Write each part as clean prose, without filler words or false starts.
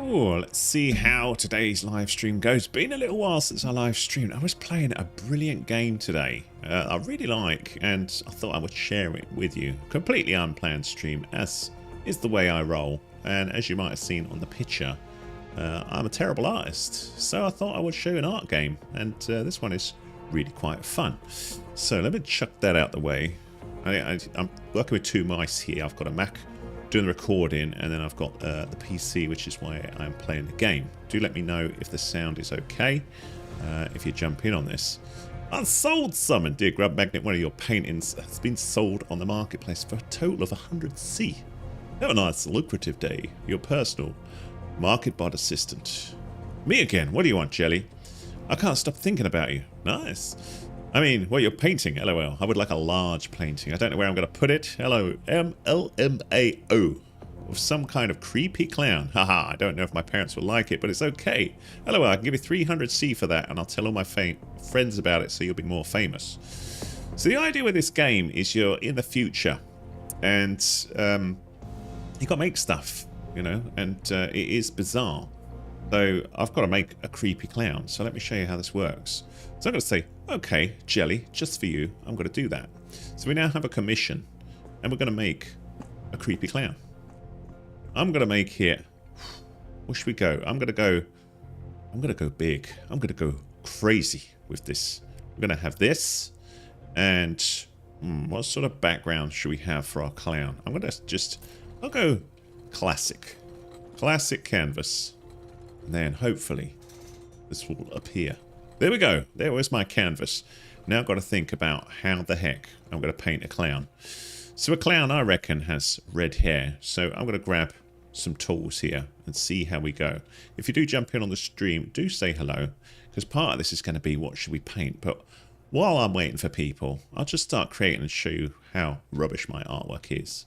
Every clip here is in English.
Oh, let's see how today's live stream goes. Been a little while since I live streamed. I was playing a brilliant game today. I really like, and I thought I would share it with you. Completely unplanned stream, as is the way I roll. And as you might have seen on the picture, I'm a terrible artist. So I thought I would show an art game, and this one is really quite fun. So let me chuck that out the way. I'm working with two mice here. I've got a Mac doing the recording, and then I've got the PC, which is why I'm playing the game. Do let me know if the sound is okay if you jump in on this. Unsold summon, dear Grub Magnet. One of your paintings has been sold on the marketplace for a total of 100C. Have a nice lucrative day. Your personal market bot assistant. Me again. What do you want, Jelly? I can't stop thinking about you. Nice. I mean, well, you're painting, LOL. I would like a large painting. I don't know where I'm going to put it. LMAO. Of some kind of creepy clown. Haha, I don't know if my parents will like it, but it's okay. LOL, I can give you 300C for that, and I'll tell all my friends about it so you'll be more famous. So the idea with this game is you're in the future, and you've got to make stuff, you know, and it is bizarre. So I've got to make a creepy clown. So let me show you how this works. So I'm going to say, okay, Jelly, just for you, I'm going to do that. So we now have a commission, and we're going to make a creepy clown. I'm going to make here, where should we go? I'm going to go big. I'm going to go crazy with this. We're going to have this, and what sort of background should we have for our clown? I'm going to I'll go classic canvas. And then hopefully this will appear. There we go. There was my canvas. Now I've got to think about how the heck I'm going to paint a clown. So a clown, I reckon, has red hair. So I'm going to grab some tools here and see how we go. If you do jump in on the stream, do say hello, because part of this is going to be what should we paint. But while I'm waiting for people, I'll just start creating and show you how rubbish my artwork is.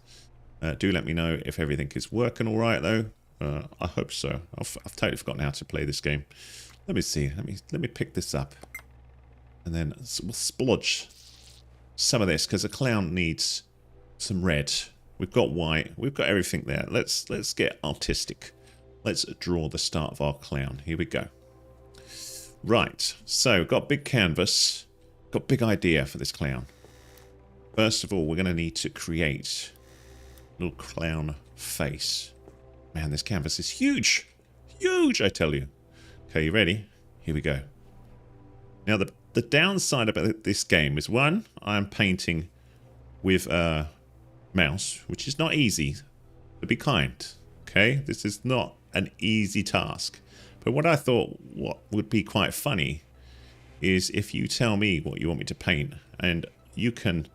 Do let me know if everything is working all right, though. I hope so. I've totally forgotten how to play this game. Let me see. Let me pick this up, and then we'll splodge some of this because a clown needs some red. We've got white. We've got everything there. Let's get artistic. Let's draw the start of our clown. Here we go. Right. So got big canvas. Got big idea for this clown. First of all, we're going to need to create a little clown face. Man, this canvas is huge. Huge, I tell you. Okay, you ready? Here we go. Now, the downside about this game is, one, I'm painting with a mouse, which is not easy, but be kind. Okay? This is not an easy task. But what I thought what would be quite funny is if you tell me what you want me to paint, and you can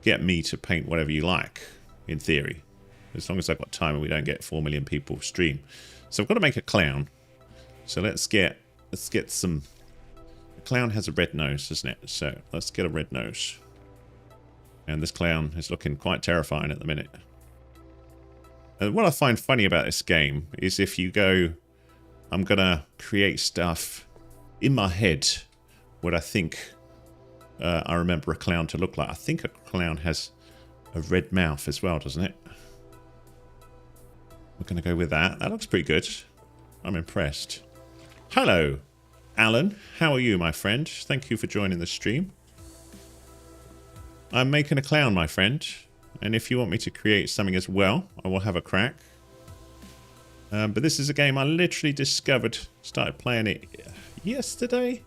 get me to paint whatever you like, in theory. As long as I've got time and we don't get 4 million people stream. So I've got to make a clown. So let's get some. The clown has a red nose, doesn't it? So let's get a red nose. And this clown is looking quite terrifying at the minute. And what I find funny about this game is if you go, I'm gonna create stuff in my head what I think I remember a clown to look like. I think a clown has a red mouth as well, doesn't it? We're going to go with that. That looks pretty good. I'm impressed. Hello, Alan. How are you, my friend? Thank you for joining the stream. I'm making a clown, my friend. And if you want me to create something as well, I will have a crack. But this is a game I literally discovered, started playing it yesterday.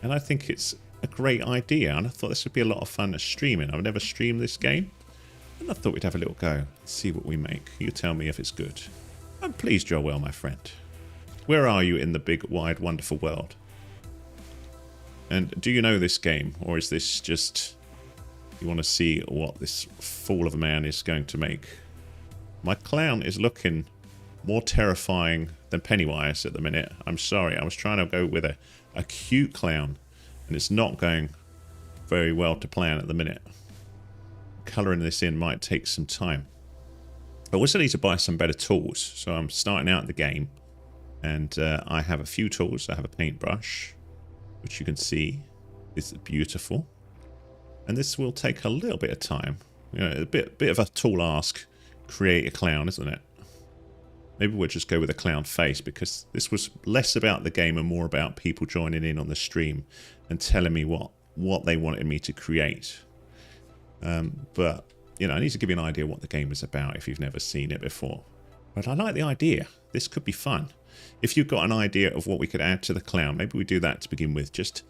And I think it's a great idea. And I thought this would be a lot of fun streaming. I've never streamed this game. And I thought we'd have a little go, see what we make. You tell me if it's good. I'm pleased you're well, my friend. Where are you in the big, wide, wonderful world? And do you know this game? Or is this just, you want to see what this fool of a man is going to make? My clown is looking more terrifying than Pennywise at the minute. I'm sorry, I was trying to go with a cute clown. And it's not going very well to plan at the minute. Colouring this in might take some time. I also need to buy some better tools. So I'm starting out the game, and I have a few tools. I have a paintbrush, which you can see is beautiful, and this will take a little bit of time. You know, a bit of a tall ask. Create a clown, isn't it? Maybe we'll just go with a clown face, because this was less about the game and more about people joining in on the stream and telling me what they wanted me to create. But, you know, I need to give you an idea what the game is about if you've never seen it before. But I like the idea. This could be fun. If you've got an idea of what we could add to the clown, maybe we do that to begin with. Just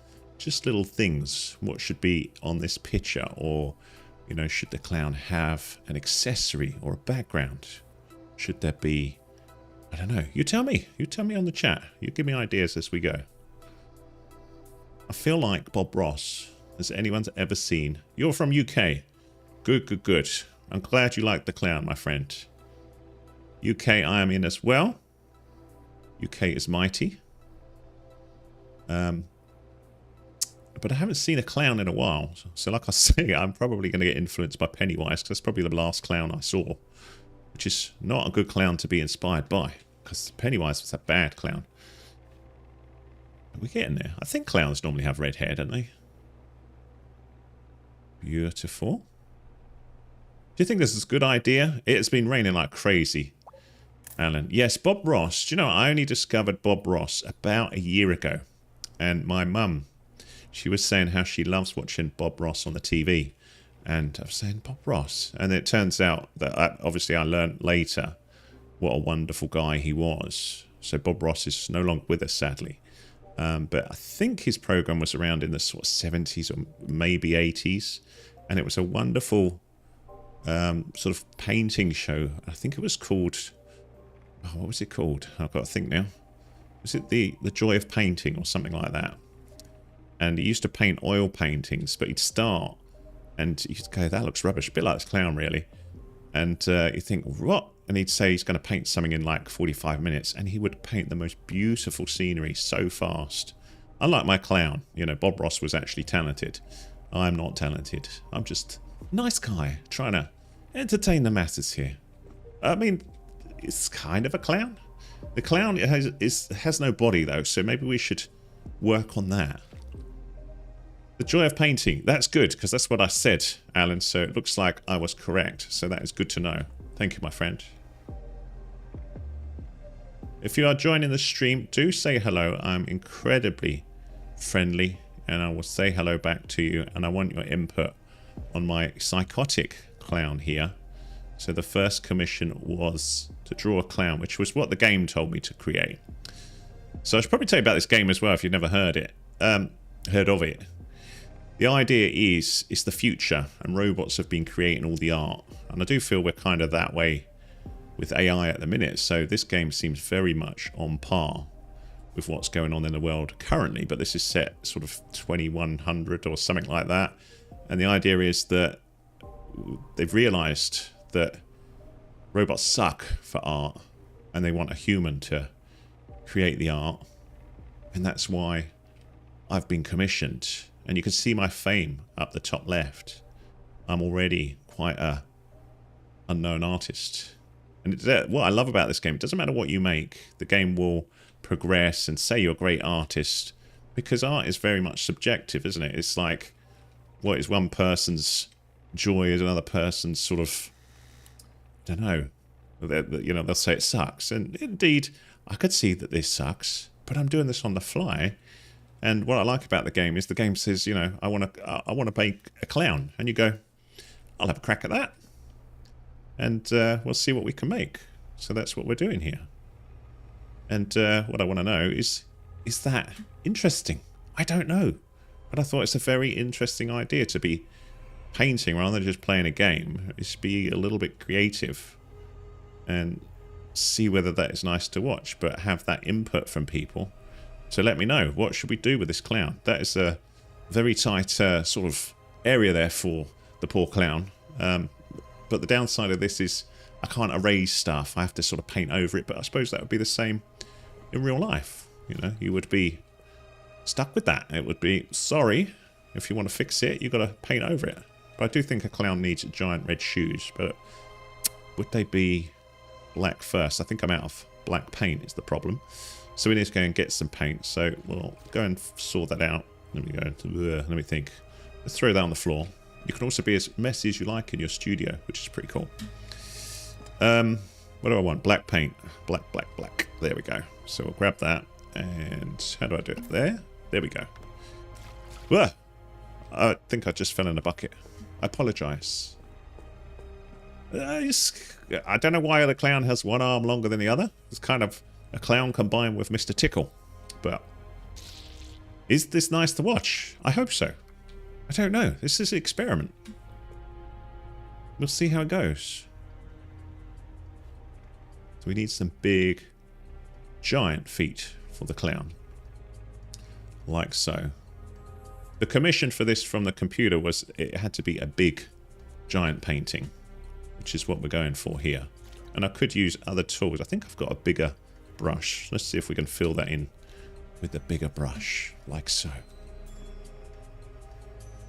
little things. What should be on this picture? Or, you know, should the clown have an accessory or a background? Should there be... I don't know. You tell me. You tell me on the chat. You give me ideas as we go. I feel like Bob Ross. Has anyone ever seen? You're from UK. Good, good, good. I'm glad you like the clown, my friend. UK, I am in as well. UK is mighty. But I haven't seen a clown in a while. So like I say, I'm probably going to get influenced by Pennywise, because that's probably the last clown I saw. Which is not a good clown to be inspired by, because Pennywise was a bad clown. We're getting there. I think clowns normally have red hair, don't they? Beautiful. Do you think this is a good idea? It's been raining like crazy, Alan. Yes, Bob Ross. Do you know, I only discovered Bob Ross about a year ago. And my mum, she was saying how she loves watching Bob Ross on the TV. And I was saying, Bob Ross. And it turns out that obviously I learned later what a wonderful guy he was. So Bob Ross is no longer with us, sadly. But I think his program was around in the sort of 70s or maybe 80s. And it was a wonderful sort of painting show. I think it was called... Oh, what was it called? I've got to think now. Was it the Joy of Painting or something like that? And he used to paint oil paintings, but he'd start... And you'd go, that looks rubbish. A bit like this clown, really. And you think, what? And he'd say he's going to paint something in like 45 minutes. And he would paint the most beautiful scenery so fast. Unlike my clown. You know, Bob Ross was actually talented. I'm not talented. I'm just a nice guy trying to entertain the masses here. I mean, it's kind of a clown. The clown has no body, though. So maybe we should work on that. The joy of painting. That's good, because that's what I said, Alan. So it looks like I was correct. So that is good to know. Thank you, my friend. If you are joining the stream, do say hello. I'm incredibly friendly, and I will say hello back to you. And I want your input on my psychotic clown here. So the first commission was to draw a clown, which was what the game told me to create. So I should probably tell you about this game as well if you've never heard it. Heard of it. The idea is it's the future, and robots have been creating all the art. And I do feel we're kind of that way with AI at the minute. So this game seems very much on par with what's going on in the world currently. But this is set sort of 2100 or something like that. And the idea is that they've realized that robots suck for art, and they want a human to create the art. And that's why I've been commissioned. And you can see my fame up the top left. I'm already quite a unknown artist. And what I love about this game, it doesn't matter what you make. The game will progress and say you're a great artist. Because art is very much subjective, isn't it? It's like, what is one person's joy is another person's sort of, I don't know. You know, they'll say it sucks. And indeed, I could see that this sucks. But I'm doing this on the fly. And what I like about the game is the game says, you know, I want to make a clown. And you go, I'll have a crack at that. And we'll see what we can make. So that's what we're doing here. And what I want to know is that interesting? I don't know. But I thought it's a very interesting idea to be painting rather than just playing a game. It's be a little bit creative. And see whether that is nice to watch. But have that input from people. So let me know, what should we do with this clown? That is a very tight sort of area there for the poor clown. But the downside of this is I can't erase stuff. I have to sort of paint over it. But I suppose that would be the same in real life. You know, you would be stuck with that. It would be, sorry, if you want to fix it, you've got to paint over it. But I do think a clown needs giant red shoes. But would they be black first? I think I'm out of black paint is the problem. So we need to go and get some paint. So we'll go and sort that out. Let me go. Let me think. Let's throw that on the floor. You can also be as messy as you like in your studio, which is pretty cool. What do I want? Black paint. Black, black, black. There we go. So we'll grab that. And how do I do it? There? There we go. Whoa! I think I just fell in a bucket. I apologise. I don't know why the clown has one arm longer than the other. It's kind of a clown combined with Mr. Tickle. But is this nice to watch? I hope so. I don't know. This is an experiment. We'll see how it goes. So we need some big, giant feet for the clown. Like so. The commission for this from the computer was it had to be a big, giant painting, which is what we're going for here. And I could use other tools. I think I've got a bigger brush. Let's see if we can fill that in with the bigger brush, like so.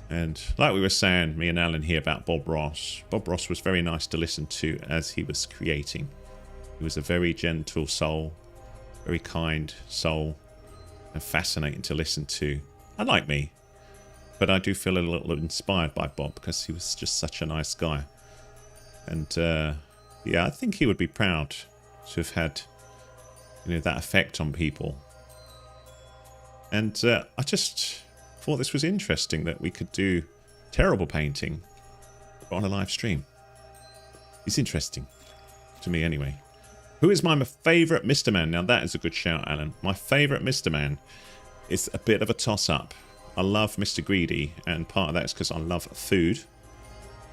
And like we were saying, me and Alan here about Bob Ross. Bob Ross was very nice to listen to as he was creating. He was a very gentle soul, very kind soul, and fascinating to listen to. Unlike me. But I do feel a little inspired by Bob because he was just such a nice guy. And yeah, I think he would be proud to have had, you know, that effect on people. And I just thought this was interesting that we could do terrible painting on a live stream. It's interesting to me anyway. Who is my favourite Mr. Man? Now that is a good shout, Alan. My favourite Mr. Man is a bit of a toss-up. I love Mr. Greedy, and part of that is because I love food.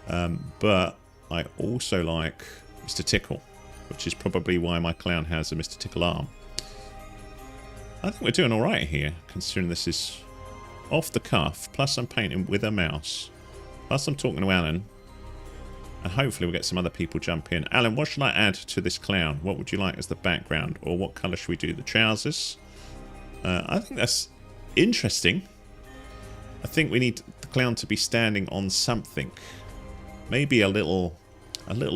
But I also like Mr. Tickle, which is probably why my clown has a Mr. Tickle arm. I think we're doing alright here, considering this is off the cuff, plus I'm painting with a mouse, plus I'm talking to Alan, and hopefully we'll get some other people jump in. Alan, what should I add to this clown? What would you like as the background, or what colour should we do? The trousers? I think that's interesting. I think we need the clown to be standing on something. Maybe a little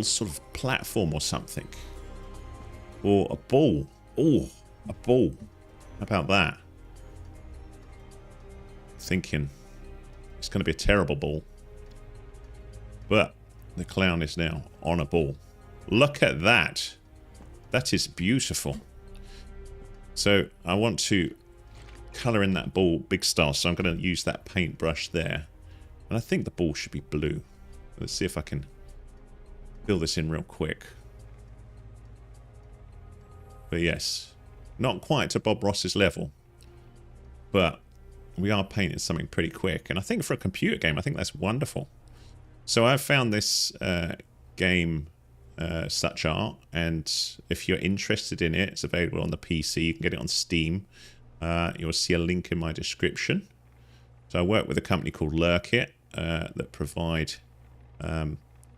sort of platform or something. Or a ball. Oh, a ball. How about that? Thinking it's going to be a terrible ball. But the clown is now on a ball. Look at that. That is beautiful. So I want to colour in that ball big style, so I'm going to use that paintbrush there, and I think the ball should be blue. Let's see if I can fill this in real quick. But yes, not quite to Bob Ross's level, but we are painting something pretty quick, and I think for a computer game I think that's wonderful. So I've found this game SuchArt, and if you're interested in it, it's available on the PC. You can get it on Steam. You'll see a link in my description. So I work with a company called Lurkit that provide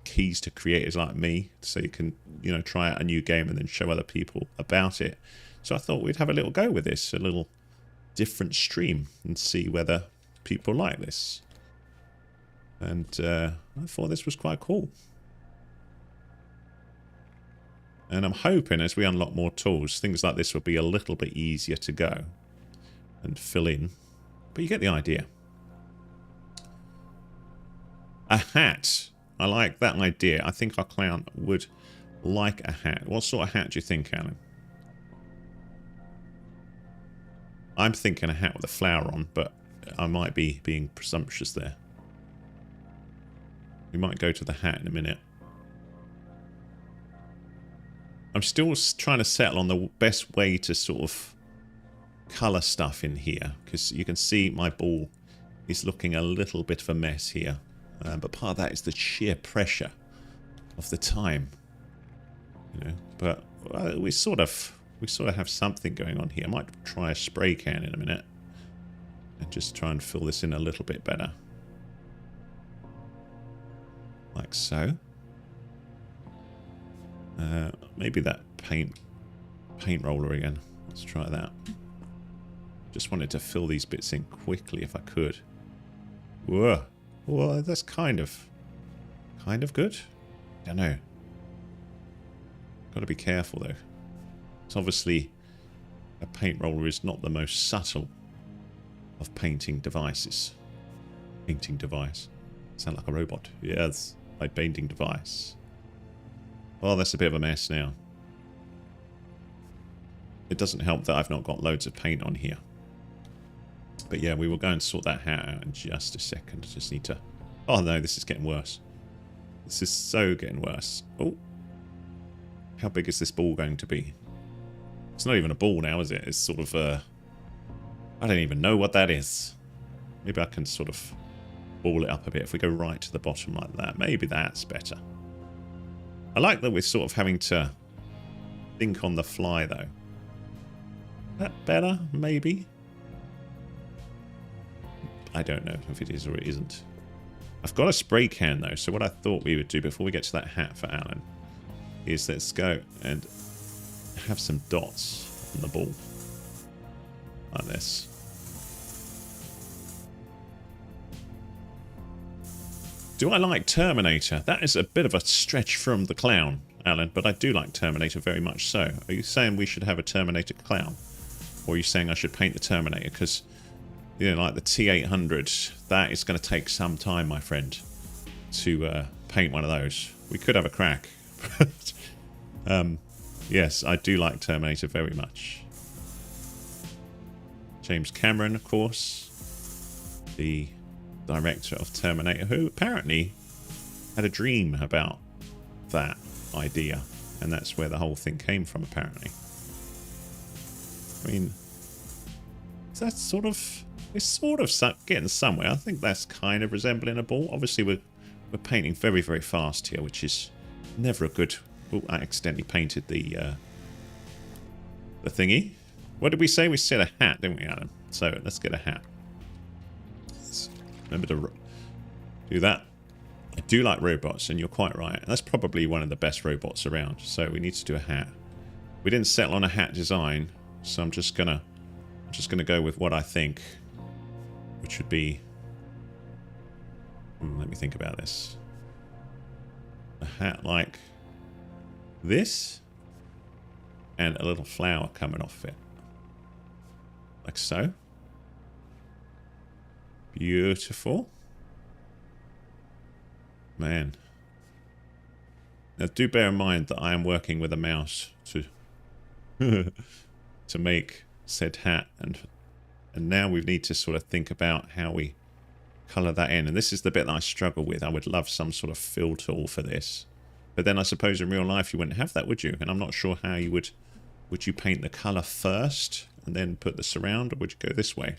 keys to creators like me, so you can, you know, try out a new game and then show other people about it. So I thought we'd have a little go with this, a little different stream, and see whether people like this. And I thought this was quite cool. And I'm hoping as we unlock more tools, things like this will be a little bit easier to go and fill in. But you get the idea. A hat. I like that idea. I think our clown would like a hat. What sort of hat do you think, Alan? I'm thinking a hat with a flower on, but I might be being presumptuous there. We might go to the hat in a minute. I'm still trying to settle on the best way to sort of colour stuff in here, because you can see my ball is looking a little bit of a mess here, but part of that is the sheer pressure of the time, you know. But we sort of have something going on here. I might try a spray can in a minute and just try and fill this in a little bit better, like so. Maybe that paint roller again. Let's try that. Just wanted to fill these bits in quickly if I could. Whoa. Well, that's kind of good. Don't know. Got to be careful though. It's obviously a paint roller is not the most subtle of painting devices. Painting device. Sound like a robot. Yes, my painting device. Oh, that's a bit of a mess now. it doesn't help that I've not got loads of paint on here. But yeah, we will go and sort that hat out in just a second. I just need to... Oh no, this is getting worse. This is so getting worse. Oh. How big is this ball going to be? It's not even a ball now, is it? It's sort of I don't even know what that is. Maybe I can sort of ball it up a bit. If we go right to the bottom like that, maybe that's better. I like that we're sort of having to think on the fly, though. That better? Maybe? I don't know if it is or it isn't. I've got a spray can, though, so what I thought we would do before we get to that hat for Alan is let's go and have some dots on the ball. Like this. Do I like Terminator? That is a bit of a stretch from the clown, Alan, but I do like Terminator very much so. Are you saying we should have a Terminator clown? Or are you saying I should paint the Terminator? Because, you know, like the T800, that is going to take some time, my friend, to paint one of those. We could have a crack. Yes, I do like Terminator very much. James Cameron, of course, the director of Terminator, who apparently had a dream about that idea, and that's where the whole thing came from, apparently. I mean, that's sort of... It's sort of getting somewhere. I think that's kind of resembling a ball. Obviously, we're painting very, very fast here, which is never a good... Oh, I accidentally painted the thingy. What did we say? We said a hat, didn't we, Alan? So let's get a hat. Let's remember to do that. I do like robots, and you're quite right. That's probably one of the best robots around. So we need to do a hat. We didn't settle on a hat design, so I'm just gonna go with what I think, which would be... let me think about this. A hat like this, and a little flower coming off it. Like so. Beautiful. Man. Now do bear in mind that I am working with a mouse to to make said hat, and now we need to sort of think about how we colour that in. And this is the bit that I struggle with. I would love some sort of fill tool for this. But then I suppose in real life you wouldn't have that, would you? And I'm not sure how you would... Would you paint the colour first and then put the surround, or would you go this way?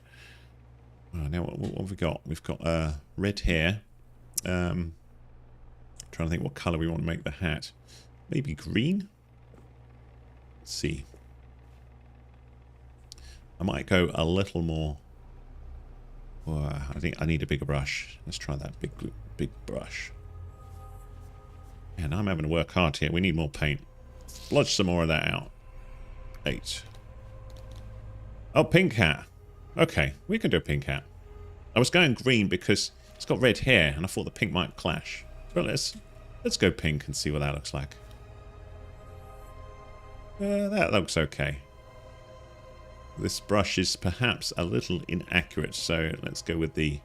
Oh, now what have we got? We've got red hair. Trying to think what colour we want to make the hat. Maybe green? Let's see. I might go a little more... Oh, I think I need a bigger brush. Let's try that big brush. Man, I'm having to work hard here. We need more paint. Bludge some more of that out. 8. Oh, pink hat. Okay, we can do a pink hat. I was going green because it's got red hair, and I thought the pink might clash. But let's go pink and see what that looks like. That looks okay. This brush is perhaps a little inaccurate, so let's go with the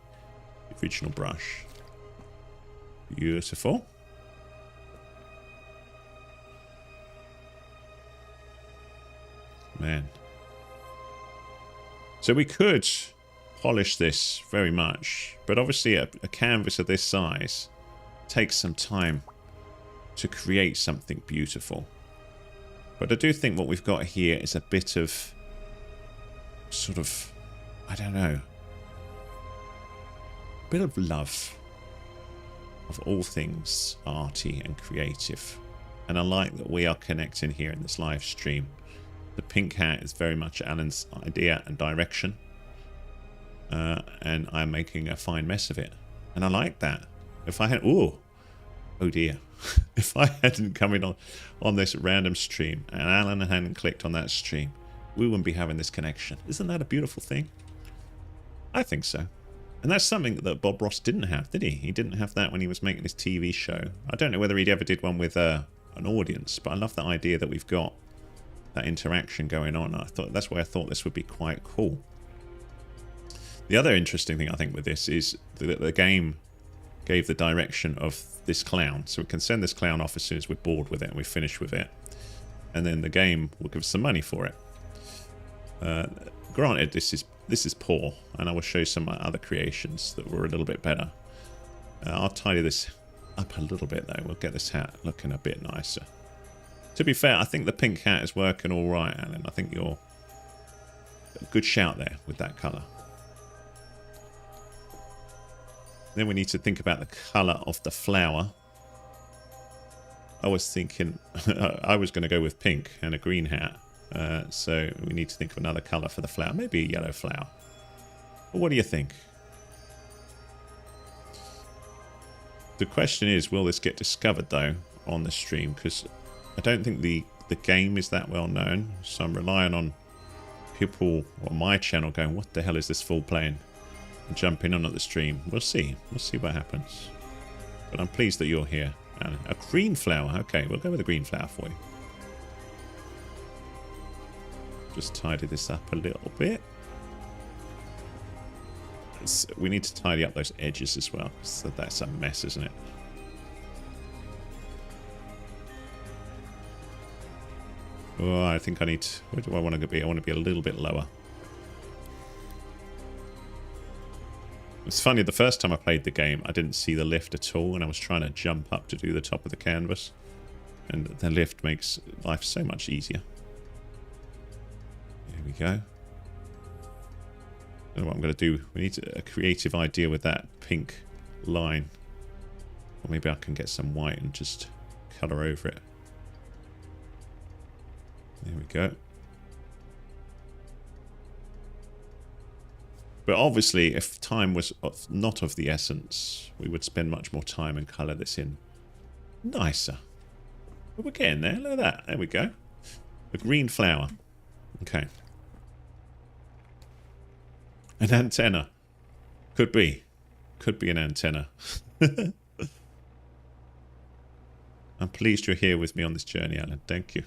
original brush. Beautiful. Man. So we could polish this very much, but obviously a canvas of this size takes some time to create something beautiful. But I do think what we've got here is a bit of sort of, I don't know, a bit of love of all things arty and creative. And I like that we are connecting here in this live stream. The pink hat is very much Alan's idea and direction. And I'm making a fine mess of it. And I like that. If I had... Oh dear. If I hadn't come in on this random stream and Alan hadn't clicked on that stream, we wouldn't be having this connection. Isn't that a beautiful thing? I think so. And that's something that Bob Ross didn't have, did he? He didn't have that when he was making his TV show. I don't know whether he ever did one with an audience, but I love the idea that we've got that interaction going on. I thought that's why I thought this would be quite cool. The other interesting thing I think with this is that the game gave the direction of this clown, so we can send this clown off as soon as we're bored with it and we're finished with it, and then the game will give us some money for it. Granted, this is poor, and I will show some of my other creations that were a little bit better. I'll tidy this up a little bit though. We'll get this hat looking a bit nicer. To be fair, I think the pink hat is working all right, Alan. I think you're a good shout there with that colour. Then we need to think about the colour of the flower. I was thinking I was going to go with pink and a green hat. So we need to think of another colour for the flower. Maybe a yellow flower. But what do you think? The question is, will this get discovered though on the stream? Because I don't think the game is that well known. So I'm relying on people on my channel going, what the hell is this fool playing? And jumping on at the stream. We'll see. We'll see what happens. But I'm pleased that you're here. A green flower. Okay, we'll go with a green flower for you. Just tidy this up a little bit. We need to tidy up those edges as well. So that's a mess, isn't it? Oh, I think I need... Where do I want to be? I want to be a little bit lower. It's funny, the first time I played the game, I didn't see the lift at all, and I was trying to jump up to do the top of the canvas. And the lift makes life so much easier. There we go. I don't know what I'm going to do. We need a creative idea with that pink line. Or maybe I can get some white and just colour over it. There we go. But obviously, if time was not of the essence, we would spend much more time and colour this in nicer. But we're getting there. Look at that. There we go. A green flower. Okay. An antenna. Could be. Could be an antenna. I'm pleased you're here with me on this journey, Alan. Thank you.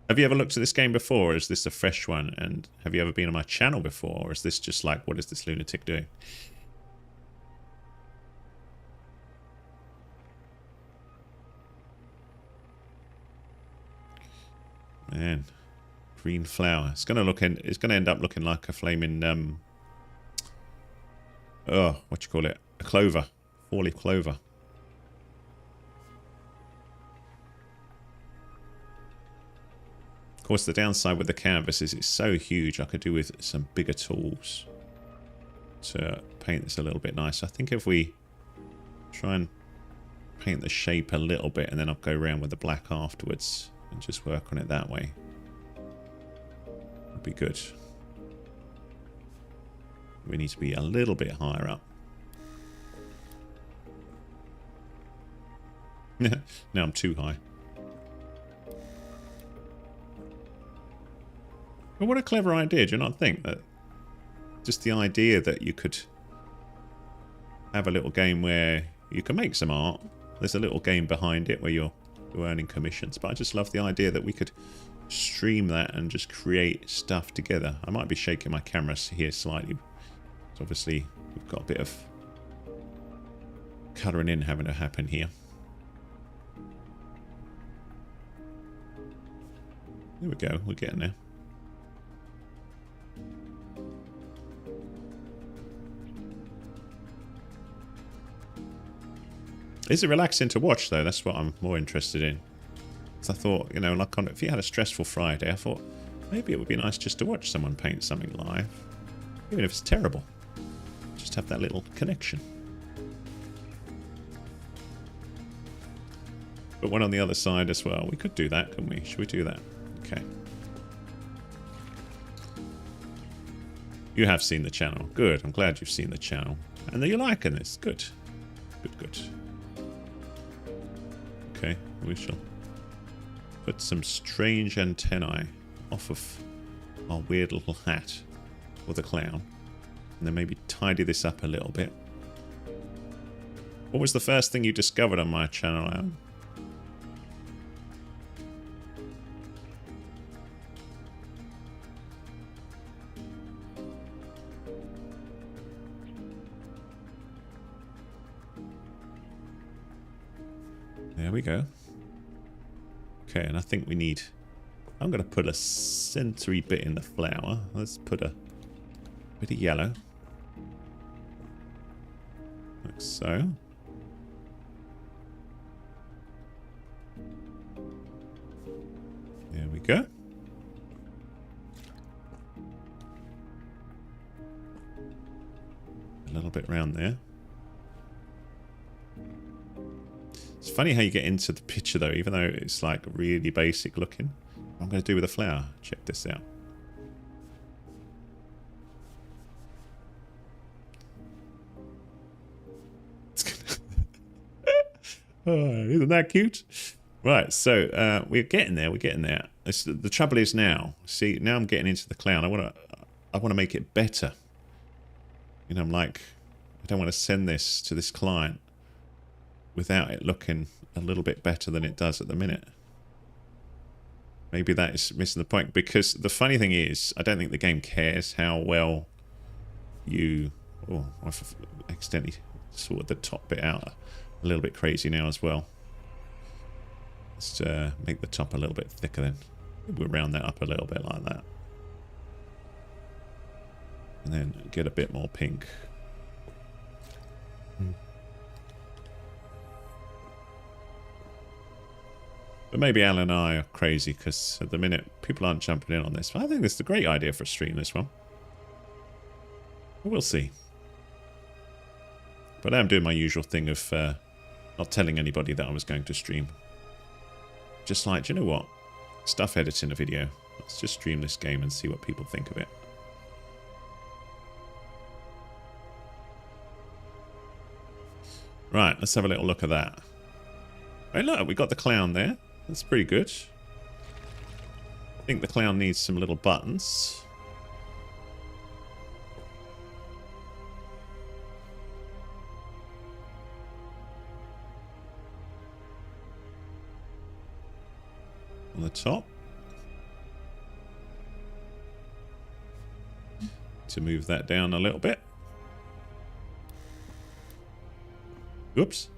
Have you ever looked at this game before, or is this a fresh one? And have you ever been on my channel before, or is this just like, what is this lunatic doing? Man, green flower. It's gonna look in. It's gonna end up looking like a flaming oh, what you call it? A clover, 4-leaf clover. Of course, the downside with the canvas is it's so huge. I could do with some bigger tools to paint this a little bit nicer. I think if we try and paint the shape a little bit, and then I'll go around with the black afterwards and just work on it that way, would be good. We need to be a little bit higher up. Now I'm too high. But what a clever idea. Do you not think that just the idea that you could have a little game where you can make some art. There's a little game behind it where you're earning commissions. But I just love the idea that we could stream that and just create stuff together. I might be shaking my camera here slightly. So obviously we've got a bit of colouring in having to happen here. There we go. We're getting there. Is it relaxing to watch, though? That's what I'm more interested in. So I thought, you know, like if you had a stressful Friday, I thought maybe it would be nice just to watch someone paint something live. Even if it's terrible. Just have that little connection. But one on the other side as well. We could do that, couldn't we? Should we do that? Okay. You have seen the channel. Good. I'm glad you've seen the channel. And that you're liking this. Good. Good, good. Okay, we shall put some strange antennae off of our weird little hat for the clown. And then maybe tidy this up a little bit. What was the first thing you discovered on my channel, Alan? There we go. Okay, and I think we need I'm going to put a centery bit in the flower. Let's put a bit of yellow. Like so. There we go. A little bit round there. It's funny how you get into the picture though, even though it's like really basic looking. What I'm going to do with a flower. Check this out. Oh, isn't that cute? Right, so we're getting there. We're getting there. The trouble is now. See, now I'm getting into the clown. I want to make it better. You know, I'm like, I don't want to send this to this client without it looking a little bit better than it does at the minute. Maybe that is missing the point, because the funny thing is, I don't think the game cares how well you... Oh, I've accidentally sorted the top bit out a little bit crazy now as well. Let's make the top a little bit thicker then. We'll round that up a little bit like that. And then get a bit more pink. But maybe Alan and I are crazy because at the minute people aren't jumping in on this. But I think this is a great idea for a stream, this one. But we'll see. But I'm doing my usual thing of not telling anybody that I was going to stream. Just like, do you know what? Stuff editing a video. Let's just stream this game and see what people think of it. Right, let's have a little look at that. Hey, look, we got the clown there. That's pretty good. I think the clown needs some little buttons. On the top. To move that down a little bit. Oops.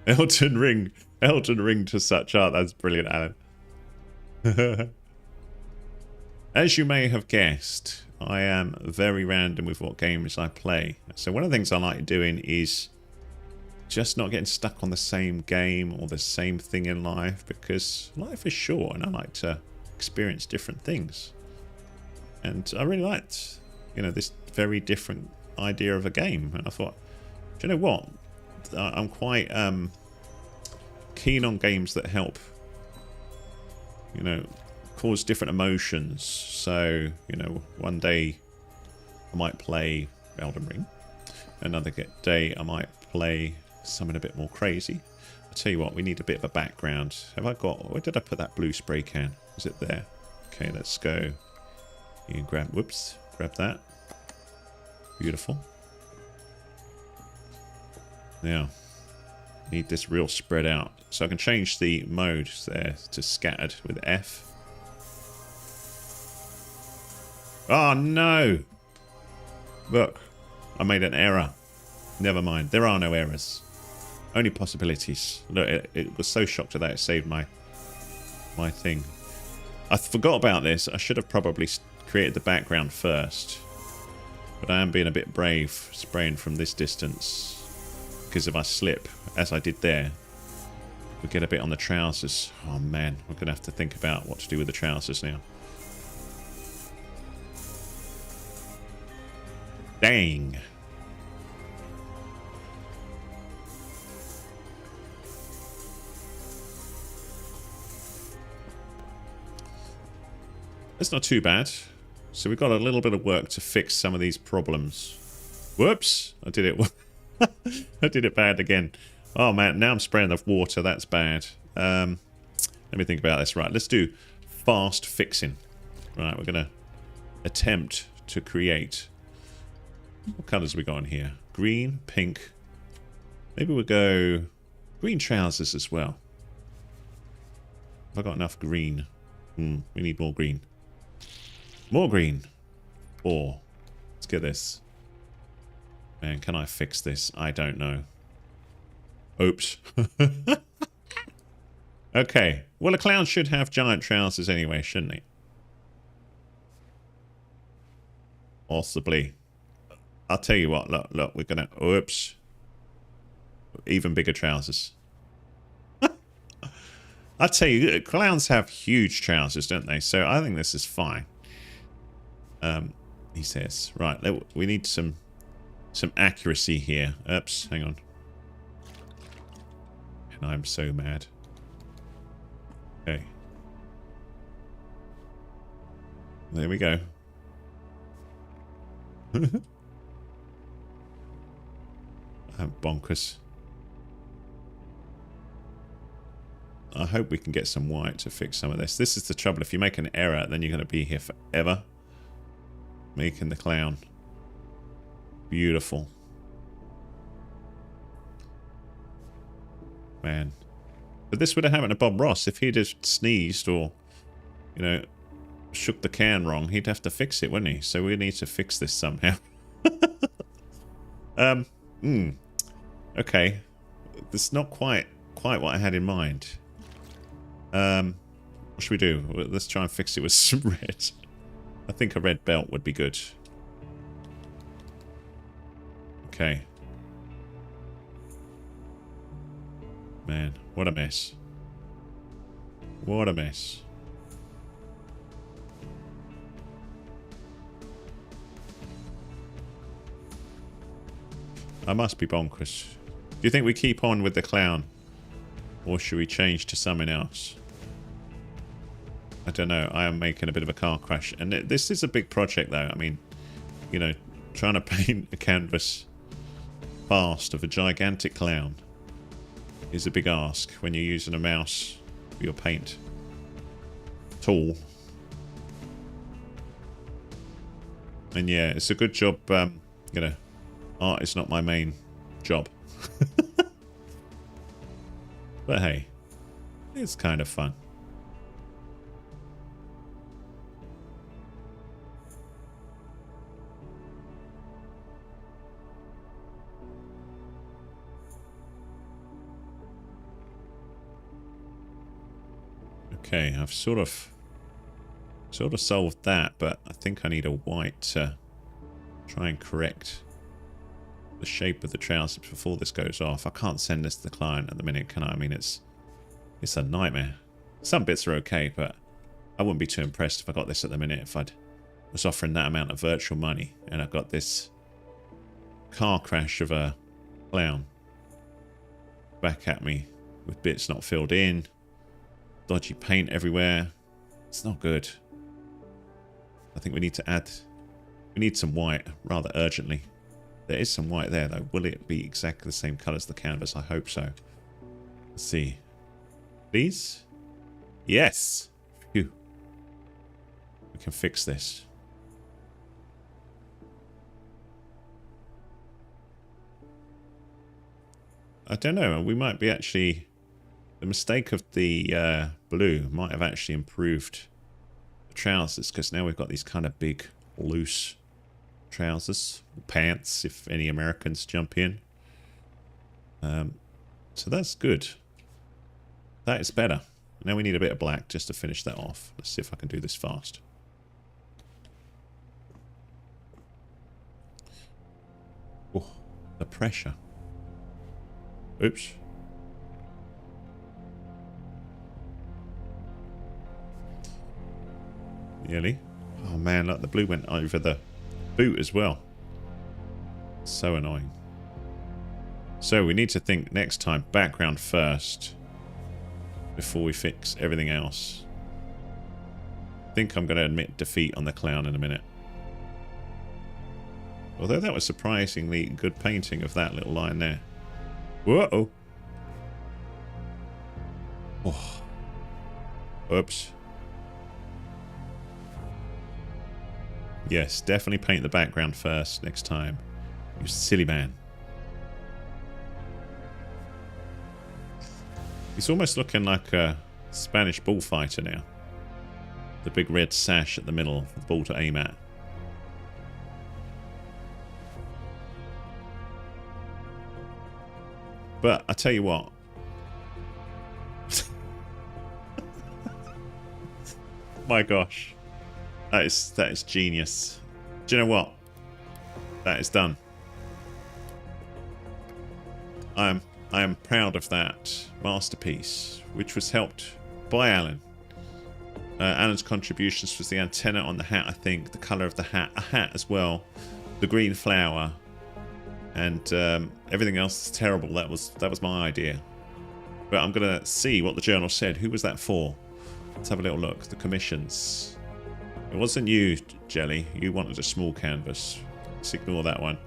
Elton Ring to SuchArt. That's brilliant, Alan. As you may have guessed, I am very random with what games I play. So one of the things I like doing is just not getting stuck on the same game or the same thing in life, because life is short and I like to experience different things. And I really liked, you know, this very different idea of a game. And I thought, do you know what? I'm quite keen on games that help, you know, cause different emotions. So, you know, one day I might play Elden Ring. Another day I might play something a bit more crazy. I'll tell you what, we need a bit of a background. Have I got... Where did I put that blue spray can? Is it there? Okay, let's go. You can grab... Whoops. Grab that. Beautiful. Now, need this real spread out. So I can change the mode there to scattered with F. Oh, no! Look, I made an error. Never mind. There are no errors. Only possibilities. Look, it was so shocked at that it saved my thing. I forgot about this. I should have probably created the background first. But I am being a bit brave spraying from this distance. Because if I slip, as I did there, we get a bit on the trousers. Oh man, we're going to have to think about what to do with the trousers now. Dang. That's not too bad. So we've got a little bit of work to fix some of these problems. Whoops! I did it. I did it bad again. Oh man, now I'm spraying the water. That's bad. Let me think about this. Right, let's do fast fixing. Right, we're going to attempt to create... What colours have we got in here? Green, pink. Maybe we'll go green trousers as well. Have I got enough green? We need more green. More green. 4. Let's get this. Man, can I fix this? I don't know. Oops. Okay. Well, a clown should have giant trousers anyway, shouldn't he? Possibly. I'll tell you what. Look. We're gonna. Oops. Even bigger trousers. I'll tell you, clowns have huge trousers, don't they? So I think this is fine. He says, right. We need some accuracy here. Oops. Hang on. And I'm so mad. Okay. There we go. I'm bonkers. I hope we can get some white to fix some of this. This is the trouble. If you make an error, then you're going to be here forever. Making the clown. Beautiful. Man. But this would have happened to Bob Ross. If he'd have sneezed or, you know, shook the can wrong, he'd have to fix it, wouldn't he? So we need to fix this somehow. Okay. This is not quite what I had in mind. What should we do? Let's try and fix it with some red. I think a red belt would be good. Okay. Man, what a mess. What a mess. I must be bonkers. Do you think we keep on with the clown? Or should we change to something else? I don't know. I am making a bit of a car crash. And this is a big project, though. I mean, you know, trying to paint a canvas fast of a gigantic clown is a big ask when you're using a mouse for your paint tool. And yeah, it's a good job, you know, art is not my main job. But hey, it's kind of fun. Okay, I've sort of solved that, but I think I need a white to try and correct the shape of the trousers before this goes off. I can't send this to the client at the minute, can I? I mean, it's a nightmare. Some bits are okay, but I wouldn't be too impressed if I got this at the minute if I was offering that amount of virtual money and I got this car crash of a clown back at me with bits not filled in. Dodgy paint everywhere. It's not good. I think we need to add... We need some white rather urgently. There is some white there, though. Will it be exactly the same colour as the canvas? I hope so. Let's see. Please? Yes! Phew. We can fix this. I don't know. We might be actually... The mistake of the blue might have actually improved the trousers, because now we've got these kind of big, loose trousers, pants, if any Americans jump in. So that's good. That is better. Now we need a bit of black just to finish that off. Let's see if I can do this fast. Oh, the pressure. Oops. Nearly. Oh man, look, the blue went over the boot as well. So annoying. So we need to think next time background first before we fix everything else. I think I'm going to admit defeat on the clown in a minute. Although that was surprisingly good painting of that little line there. Whoa! Oh. Oops. Yes, definitely paint the background first next time. You silly man. He's almost looking like a Spanish bullfighter now. The big red sash at the middle of the ball to aim at. But I tell you what. My gosh. That is genius. Do you know what? That is done. I am proud of that masterpiece, which was helped by Alan. Alan's contributions was the antenna on the hat, I think, the colour of the hat, a hat as well, the green flower, and everything else is terrible. That was my idea. But I'm going to see what the journal said. Who was that for? Let's have a little look. The commissions. It wasn't you, Jelly. You wanted a small canvas. Let's ignore that one.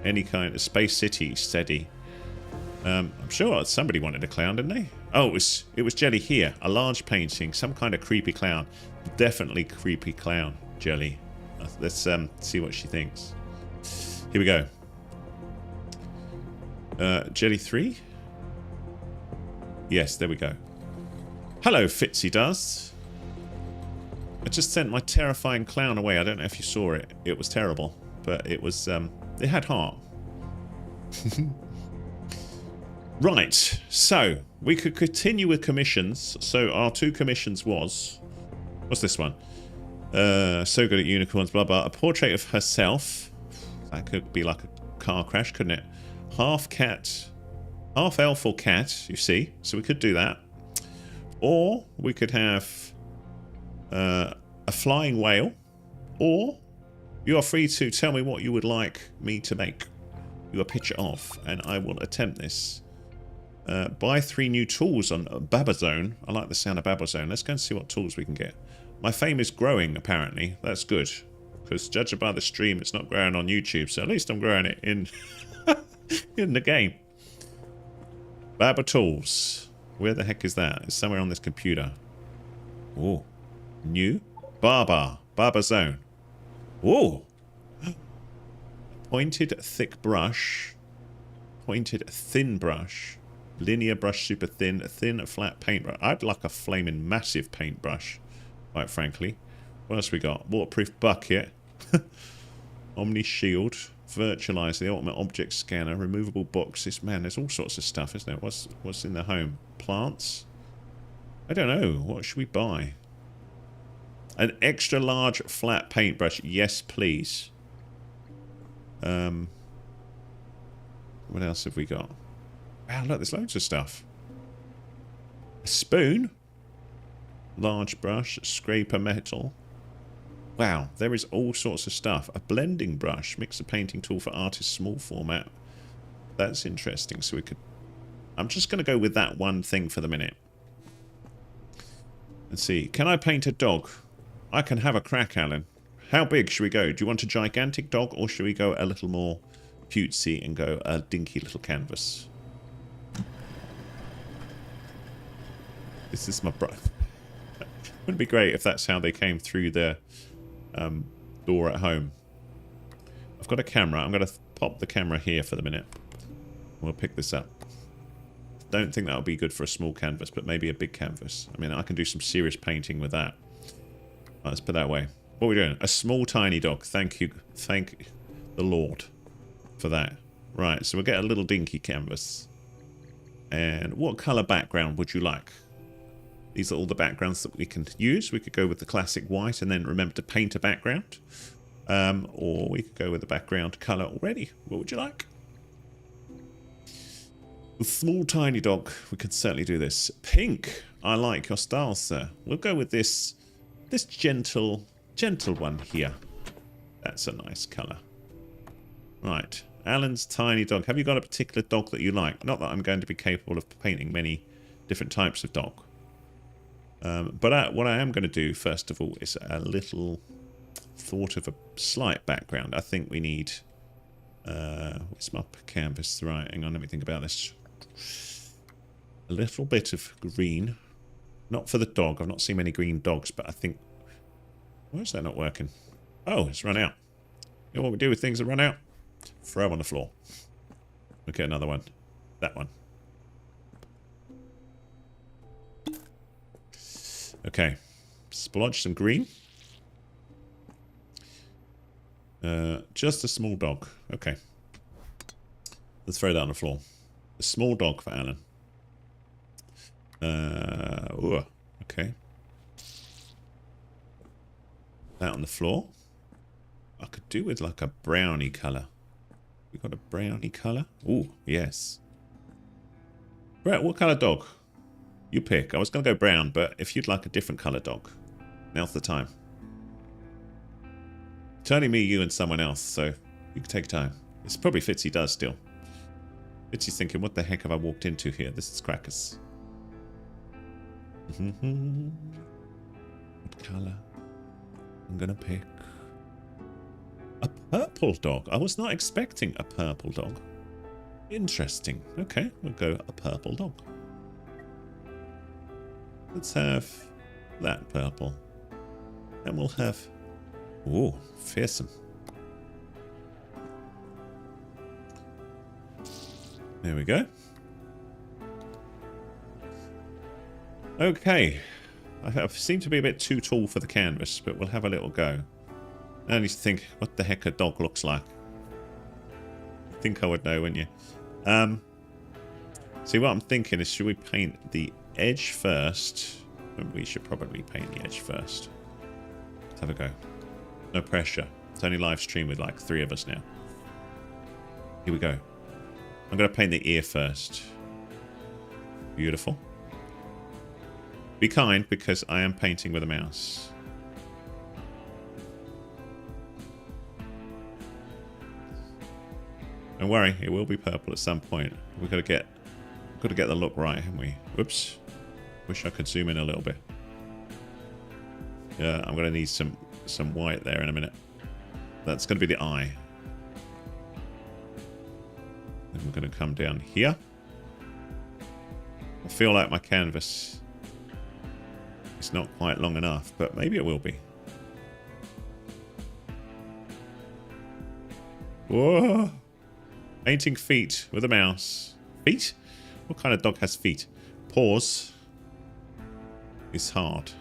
Any kind of Space City, steady. I'm sure somebody wanted a clown, didn't they? Oh, it was Jelly here. A large painting. Some kind of creepy clown. Definitely creepy clown, Jelly. Let's see what she thinks. Here we go. Jelly 3? Yes, there we go. Hello, Fitzy Does. I just sent my terrifying clown away. I don't know if you saw it. It was terrible. But it was, it had heart. Right, so we could continue with commissions. So our 2 commissions was... What's this one? So good at unicorns, blah, blah. A portrait of herself. That could be like a car crash, couldn't it? Half cat... Half elf or cat, you see. So we could do that. Or we could have a flying whale. Or you are free to tell me what you would like me to make you a picture of. And I will attempt this. Buy 3 new tools on Babazone. I like the sound of Babazone. Let's go and see what tools we can get. My fame is growing, apparently. That's good. Because judging by the stream, it's not growing on YouTube. So at least I'm growing it in, in the game. Baba Tools. Where the heck is that? It's somewhere on this computer. Oh. New. Barber Zone. Oh. Pointed thick brush. Pointed thin brush. Linear brush, super thin. Thin flat paintbrush. I'd like a flaming massive paintbrush, quite frankly. What else we got? Waterproof bucket. Omni shield. Virtualize the ultimate object scanner. Removable boxes. Man, there's all sorts of stuff, isn't there? What's in the home? Plants? I don't know. What should we buy? An extra large flat paintbrush. Yes, please. What else have we got? Wow, look, there's loads of stuff. A spoon. Large brush. Scraper metal. Wow, there is all sorts of stuff. A blending brush. Mix a painting tool for artists. Small format. That's interesting. So we could... I'm just going to go with that one thing for the minute. Let's see. Can I paint a dog? I can have a crack, Alan. How big should we go? Do you want a gigantic dog, or should we go a little more cutesy and go a dinky little canvas? This is my brother. Wouldn't it be great if that's how they came through the door at home? I've got a camera. I'm going to pop the camera here for the minute. We'll pick this up. Don't think that would be good for a small canvas, but maybe a big canvas. I mean, I can do some serious painting with that. Let's put it that way. What are we doing? A small, tiny dog. Thank you. Thank the Lord for that. Right, so we'll get a little dinky canvas. And what colour background would you like? These are all the backgrounds that we can use. We could go with the classic white and then remember to paint a background. Or we could go with the background colour already. What would you like? A small, tiny dog. We could certainly do this. Pink. I like your style, sir. We'll go with this gentle one here. That's a nice colour. Right. Alan's tiny dog. Have you got a particular dog that you like? Not that I'm going to be capable of painting many different types of dog. But what I am going to do, first of all, is a little thought of a slight background. I think we need... where's my canvas? Right, hang on, let me think about this. A little bit of green. Not for the dog. I've not seen many green dogs, but I think... Why is that not working? Oh, it's run out. You know what we do with things that run out? Throw on the floor. Okay, another one. That one. Okay. Splodge some green. Just a small dog. Okay. Let's throw that on the floor. A small dog for Alan. Ooh, okay. That on the floor. I could do with like a brownie colour. We got a brownie colour? Ooh, yes. Brett, what colour dog? You pick. I was going to go brown, but if you'd like a different colour dog, now's the time. It's only me, you, and someone else, so you can take time. It's probably Fitzy does still. Fitzy's thinking, what the heck have I walked into here? This is crackers. What colour? I'm going to pick a purple dog. I was not expecting a purple dog. Interesting. Okay, we'll go a purple dog. Let's have that purple. And we'll have... Ooh, fearsome. There we go. Okay. I seem to be a bit too tall for the canvas, but we'll have a little go. I need to think what the heck a dog looks like. I think I would know, wouldn't you? See, what I'm thinking is, should we paint the edge first? We should probably paint the edge first. Let's have a go. No pressure. It's only live stream with like 3 of us now. Here we go. I'm going to paint the ear first. Beautiful. Be kind, because I am painting with a mouse. Don't worry, it will be purple at some point. We've got to get the look right, haven't we? Whoops. Wish I could zoom in a little bit. Yeah, I'm going to need some white there in a minute. That's going to be the eye. Then we're going to come down here. I feel like my canvas is not quite long enough, but maybe it will be. Whoa! Painting feet with a mouse. Feet? What kind of dog has feet? Paws is hard.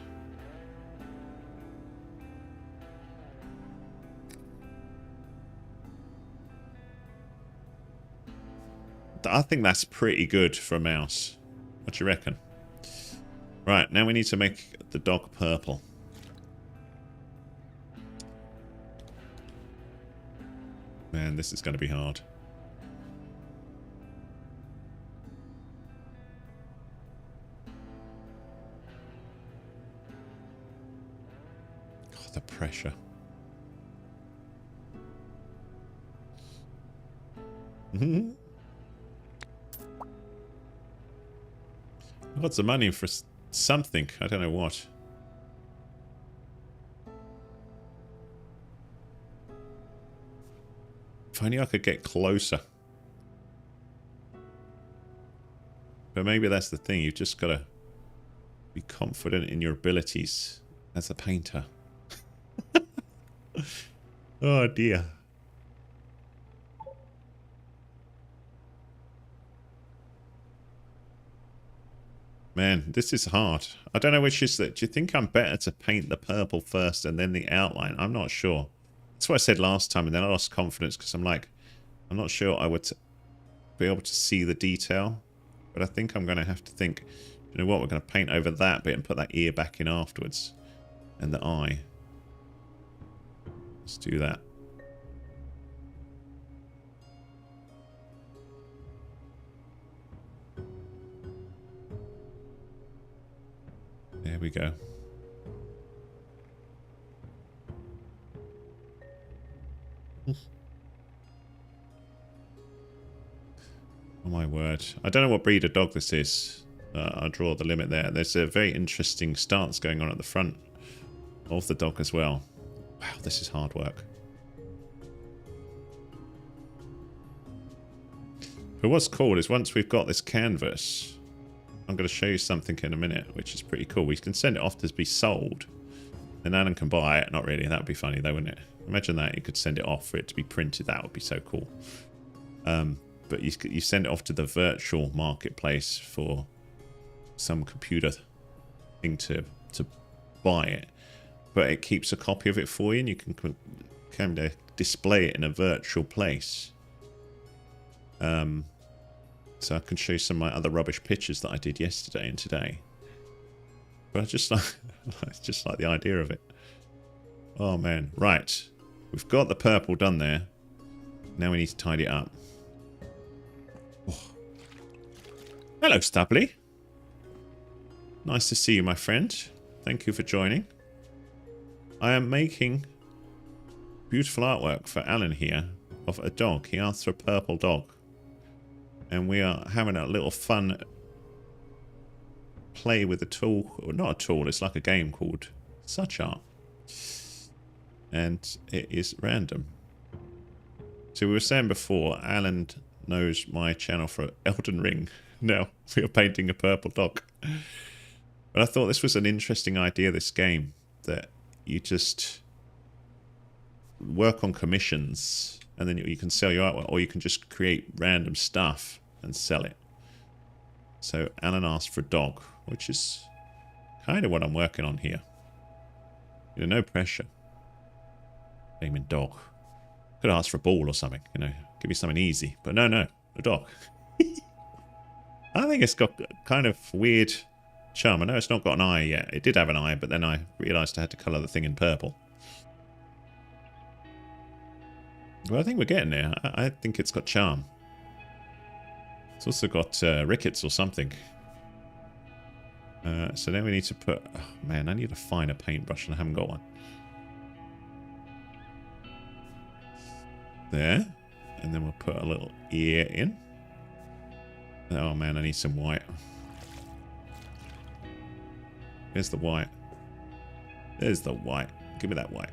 I think that's pretty good for a mouse. What do you reckon? Right, now we need to make the dog purple. Man, this is going to be hard. God, the pressure. I got some money for something. I don't know what. If only I could get closer. But maybe that's the thing. You've just got to be confident in your abilities as a painter. Oh dear. Man, this is hard. I don't know which is that. Do you think I'm better to paint the purple first and then the outline? I'm not sure. That's what I said last time, and then I lost confidence because I'm like, I'm not sure I would be able to see the detail. But I think I'm going to have to think, you know what, we're going to paint over that bit and put that ear back in afterwards. And the eye. Let's do that. There we go. Oh my word. I don't know what breed of dog this is. I'll draw the limit there. There's a very interesting stance going on at the front of the dog as well. Wow, this is hard work. But what's cool is once we've got this canvas, I'm going to show you something in a minute, which is pretty cool. We can send it off to be sold. Then Alan can buy it. Not really. That would be funny though, wouldn't it? Imagine that. You could send it off for it to be printed. That would be so cool. But you send it off to the virtual marketplace for some computer thing to buy it. But it keeps a copy of it for you, and you can kind of display it in a virtual place. So I can show you some of my other rubbish pictures that I did yesterday and today. But I just like, I just like the idea of it. Oh, man. Right. We've got the purple done there. Now we need to tidy it up. Oh. Hello, Stubbly. Nice to see you, my friend. Thank you for joining. I am making beautiful artwork for Alan here of a dog. He asked for a purple dog. And we are having a little fun play with a tool. Or not a tool, it's like a game called SuchArt. And it is random. So we were saying before, Alan knows my channel for Elden Ring. Now we are painting a purple dog. But I thought this was an interesting idea, this game, that you just work on commissions and then you can sell your artwork, or you can just create random stuff and sell it. So Alan asked for a dog, which is kind of what I'm working on here. You know, no pressure. Naming dog. Could ask for a ball or something, you know, give me something easy. But no, a dog. I think it's got kind of weird charm. I know it's not got an eye yet. It did have an eye, but then I realised I had to colour the thing in purple. Well, I think we're getting there. I think it's got charm. It's also got rickets or something. So then we need to put... Oh, man, I need a finer paintbrush and I haven't got one. There. And then we'll put a little ear in. Oh, man, I need some white. There's the white. There's the white. Give me that white.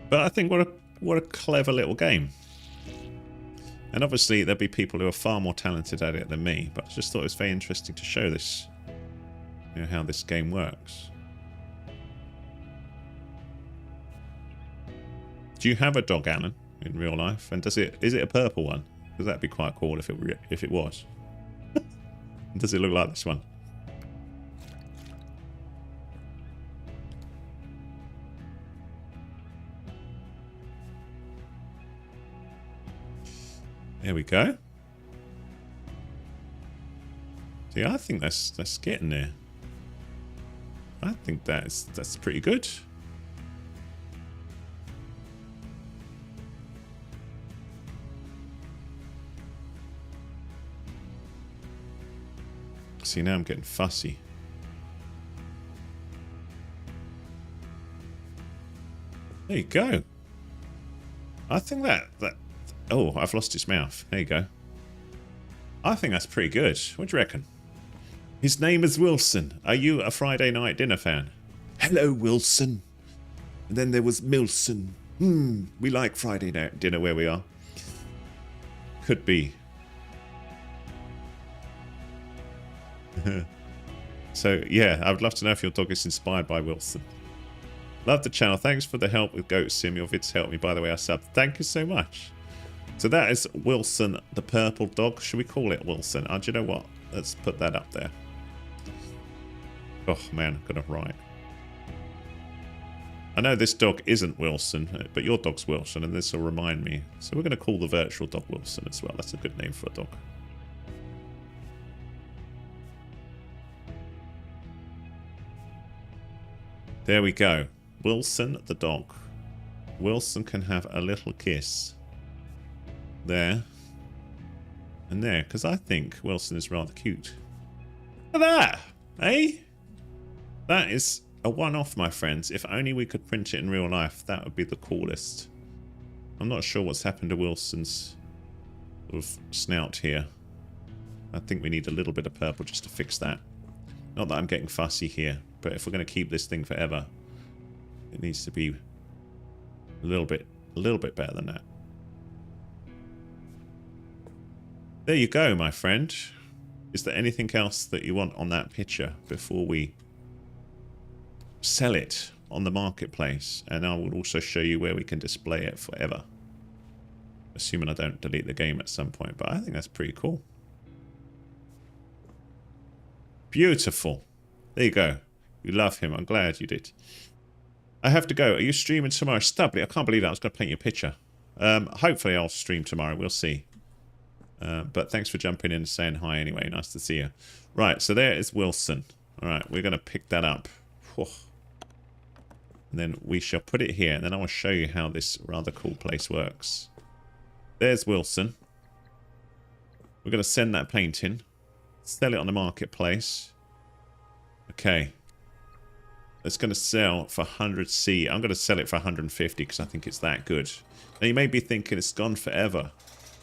But I think what a clever little game. And obviously there'll be people who are far more talented at it than me, but I just thought it was very interesting to show this, you know, how this game works. Do you have a dog, Alan, in real life? And is it a purple one? Because that'd be quite cool if it was. Does it look like this one? There we go. See, I think that's getting there. I think that's pretty good. See, now I'm getting fussy. There you go. I think that oh, I've lost his mouth. There you go. I think that's pretty good. What do you reckon? His name is Wilson. Are you a Friday night dinner fan? Hello, Wilson. And then there was Milson. We like Friday night dinner where we are. Could be. So, yeah, I would love to know if your dog is inspired by Wilson. Love the channel. Thanks for the help with Goat Sim. Your vids helped me. By the way, I subbed. Thank you so much. So that is Wilson, the purple dog. Should we call it Wilson? Do you know what? Let's put that up there. Oh, man, I'm going to write. I know this dog isn't Wilson, but your dog's Wilson, and this will remind me. So we're going to call the virtual dog Wilson as well. That's a good name for a dog. There we go. Wilson the dog. Wilson can have a little kiss. There. And there. Because I think Wilson is rather cute. Look at that! Eh? That is a one-off, my friends. If only we could print it in real life, that would be the coolest. I'm not sure what's happened to Wilson's sort of snout here. I think we need a little bit of purple just to fix that. Not that I'm getting fussy here, but if we're going to keep this thing forever, it needs to be a little bit better than that. There you go, my friend. Is there anything else that you want on that picture before we sell it on the marketplace? And I will also show you where we can display it forever. Assuming I don't delete the game at some point, but I think that's pretty cool. Beautiful. There you go. You love him. I'm glad you did. I have to go. Are you streaming tomorrow? Stubbly, I can't believe that. I was going to paint you a picture. Hopefully I'll stream tomorrow. We'll see. But thanks for jumping in and saying hi anyway. Nice to see you. Right, so there is Wilson. Alright, we're going to pick that up. Whew. And then we shall put it here. And then I will show you how this rather cool place works. There's Wilson. We're going to send that painting. Sell it on the marketplace. Okay. It's going to sell for 100C. I'm going to sell it for 150 because I think it's that good. Now you may be thinking it's gone forever.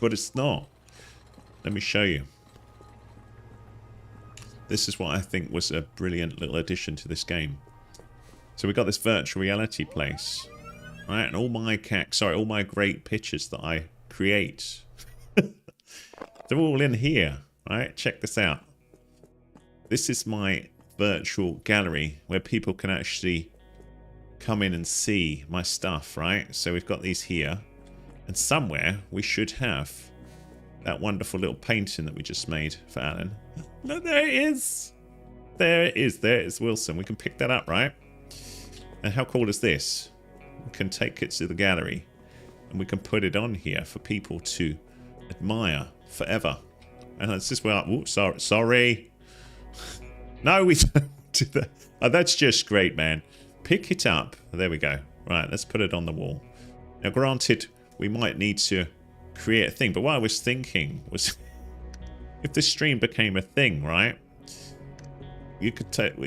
But it's not. Let me show you. This is what I think was a brilliant little addition to this game. So we got this virtual reality place. Right, and all my all my great pictures that I create. They're all in here. Right, check this out. This is my virtual gallery where people can actually come in and see my stuff, right? So we've got these here. And somewhere we should have that wonderful little painting that we just made for Alan. Look, there it is. There it is. There is Wilson. We can pick that up, right? And how cool is this? We can take it to the gallery and we can put it on here for people to admire forever. And it's just where, oops, sorry. No, we don't do that. Oh, that's just great, man. Pick it up. There we go. Right, let's put it on the wall. Now, granted, we might need to create a thing, but what I was thinking was if this stream became a thing, right? We could it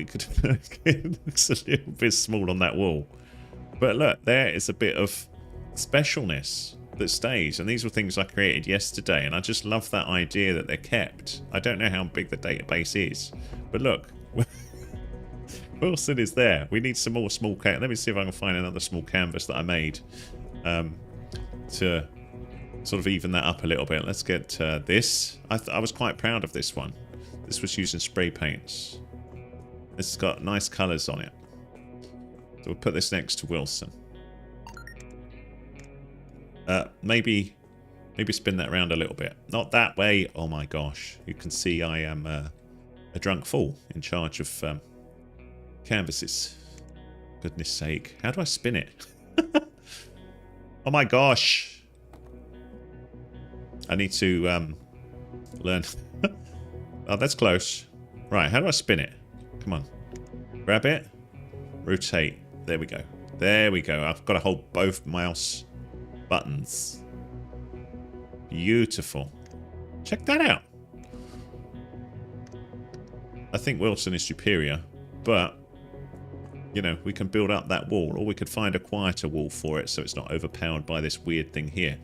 looks a little bit small on that wall. But look, there is a bit of specialness that stays. And these were things I created yesterday. And I just love that idea that they're kept. I don't know how big the database is. But look, Wilson is there. We need some more small canvas. Let me see if I can find another small canvas that I made to sort of even that up a little bit. Let's get this. I was quite proud of this one. This was using spray paints. This has got nice colours on it. So we'll put this next to Wilson. Maybe spin that around a little bit. Not that way. Oh my gosh. You can see I am a drunk fool in charge of canvases. Goodness sake. How do I spin it? Oh my gosh. I need to learn. Oh, that's close. Right, how do I spin it? Come on. Grab it. Rotate. There we go. There we go. I've got to hold both mouse buttons. Beautiful. Check that out. I think Wilson is superior, but, you know, we can build up that wall, or we could find a quieter wall for it so it's not overpowered by this weird thing here.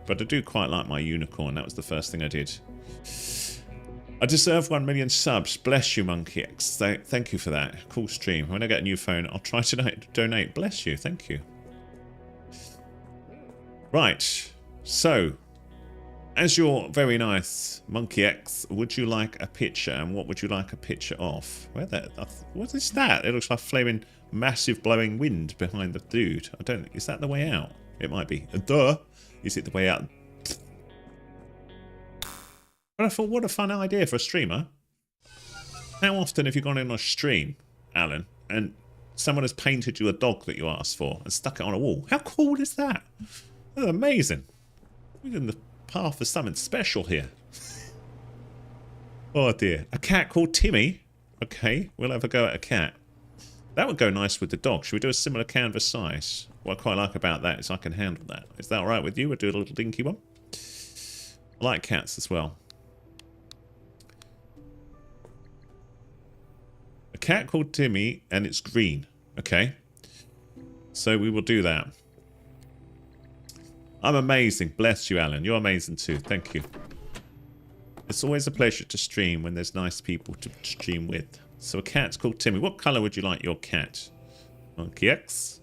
But I do quite like my unicorn. That was the first thing I did. I deserve 1 million subs. Bless you, Monkey X. Thank you for that. Cool stream. When I get a new phone, I'll try to donate. Bless you. Thank you. Right. So, as you're very nice, Monkey X, would you like a picture? And what would you like a picture of? What is that? It looks like flaming, massive blowing wind behind the dude. I don't. Is that the way out? It might be. Duh. Is it the way out? But I thought, what a fun idea for a streamer. How often have you gone in on a stream, Alan, and someone has painted you a dog that you asked for and stuck it on a wall? How cool is that? That's amazing. We're in the path of something special here. Oh dear. A cat called Timmy. Okay, we'll have a go at a cat. That would go nice with the dog. Should we do a similar canvas size? What I quite like about that is I can handle that. Is that alright with you? We'll do a little dinky one. I like cats as well. A cat called Timmy, and it's green. Okay. So we will do that. I'm amazing. Bless you, Alan. You're amazing too. Thank you. It's always a pleasure to stream when there's nice people to stream with. So a cat's called Timmy. What colour would you like your cat? Monkey X.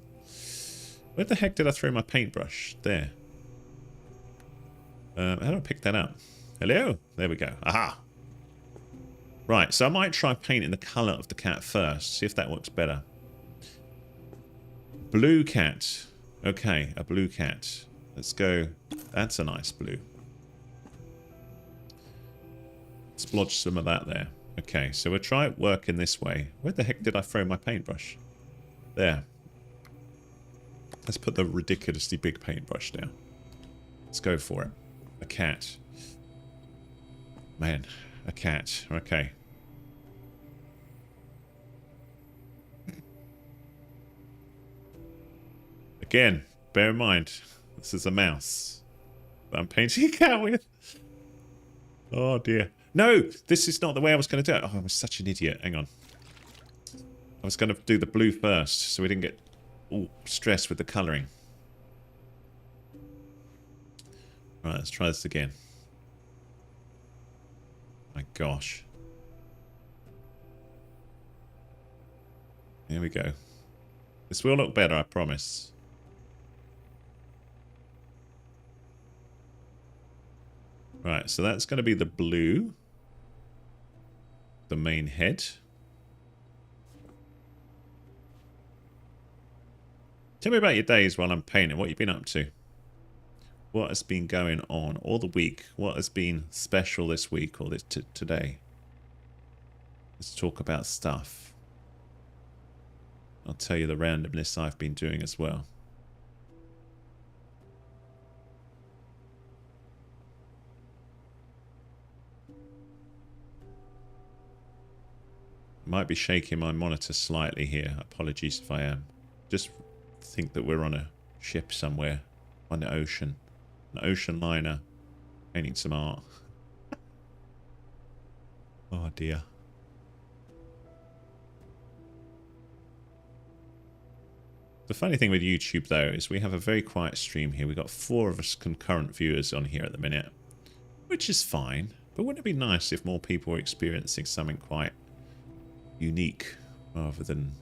Where the heck did I throw my paintbrush? There. How do I pick that up? Hello? There we go. Aha! Right, so I might try painting the colour of the cat first. See if that works better. Blue cat. Okay, a blue cat. Let's go. That's a nice blue. Splodge some of that there. Okay, so we'll try it working this way. Where the heck did I throw my paintbrush? There. Let's put the ridiculously big paintbrush down. Let's go for it. A cat. Man, a cat. Okay. Again, bear in mind, this is a mouse that I'm painting a cat with. Oh dear. No, this is not the way I was going to do it. Oh, I was such an idiot. Hang on. I was going to do the blue first, so we didn't get all stressed with the colouring. Right, let's try this again. My gosh. Here we go. This will look better, I promise. Right, so that's going to be the blue. The main head. Tell me about your days while I'm painting. What you've been up to? What has been going on all the week? What has been special this week or this today? Let's talk about stuff. I'll tell you the randomness I've been doing as well. Might be shaking my monitor slightly here. Apologies if I am. Just think that we're on a ship somewhere on the ocean. An ocean liner. Painting some art. Oh dear. The funny thing with YouTube though is we have a very quiet stream here. We've got 4 of us concurrent viewers on here at the minute. Which is fine. But wouldn't it be nice if more people were experiencing something quite unique rather than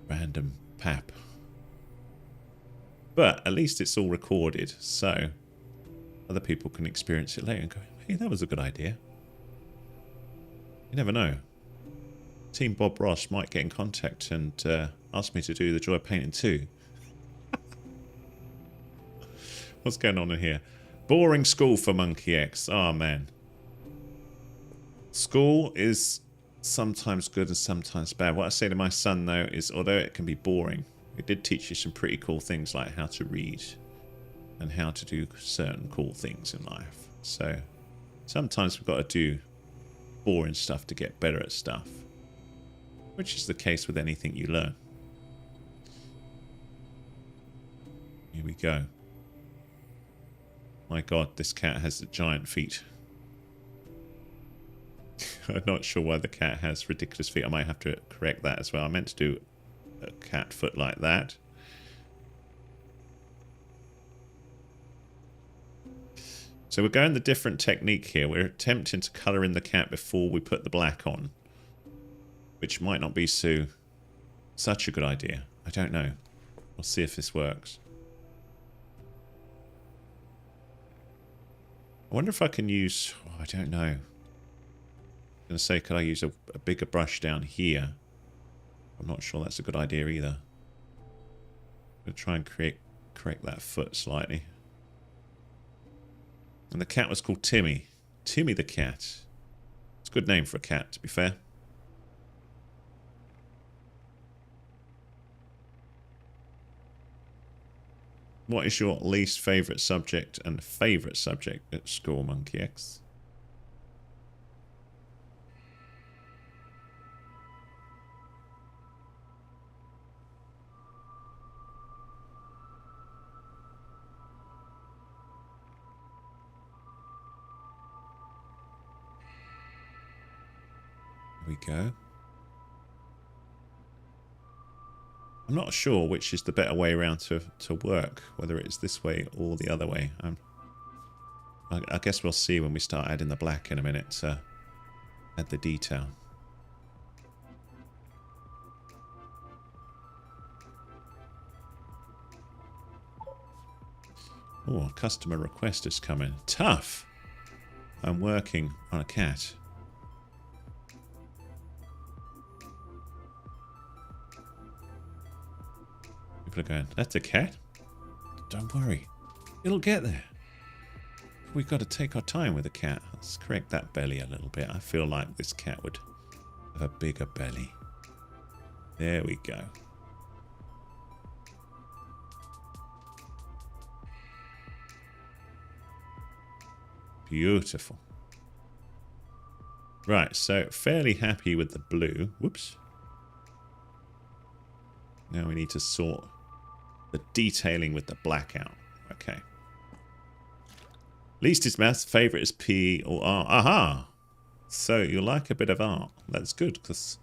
random pap? But at least it's all recorded, so other people can experience it later and go, hey, that was a good idea. You never know. Team Bob Ross might get in contact and ask me to do the Joy of Painting 2. What's going on in here? Boring school for Monkey X. Oh, man. School is sometimes good and sometimes bad. What I say to my son, though, is although it can be boring, it did teach you some pretty cool things like how to read and how to do certain cool things in life. So sometimes we've got to do boring stuff to get better at stuff, which is the case with anything you learn. Here we go. My God, this cat has giant feet. I'm not sure why the cat has ridiculous feet. I might have to correct that as well. I meant to do a cat foot like that. So we're going the different technique here. We're attempting to colour in the cat before we put the black on, which might not be such a good idea. I don't know. We'll see if this works. I wonder if I can use... Oh, I don't know. I'm going to say, could I use a bigger brush down here? I'm not sure that's a good idea either. I'm going to try and correct that foot slightly. And the cat was called Timmy. Timmy the cat. It's a good name for a cat, to be fair. What is your least favourite subject and favourite subject at school, Monkey X? There we go. I'm not sure which is the better way around to work, whether it's this way or the other way. I guess we'll see when we start adding the black in a minute to add the detail. Oh, a customer request has come in. Tough! I'm working on a cat. People are going, that's a cat? Don't worry. It'll get there. We've got to take our time with the cat. Let's correct that belly a little bit. I feel like this cat would have a bigger belly. There we go. Beautiful. Right, so fairly happy with the blue. Whoops. Now we need to sort The detailing with the blackout. Okay. Least his maths, favourite is P or R. Aha! So you like a bit of art. That's good, because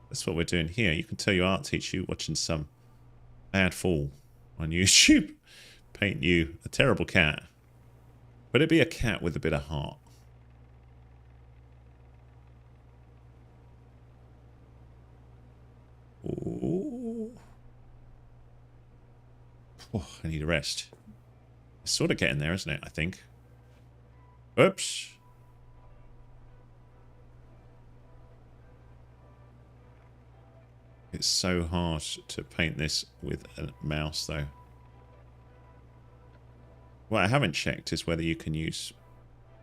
that's what we're doing here. You can tell your art teacher you watching some bad fool on YouTube paint you a terrible cat. But it'd be a cat with a bit of heart. Ooh. Oh, I need a rest. It's sort of getting there, isn't it, I think? Oops. It's so hard to paint this with a mouse, though. What I haven't checked is whether you can use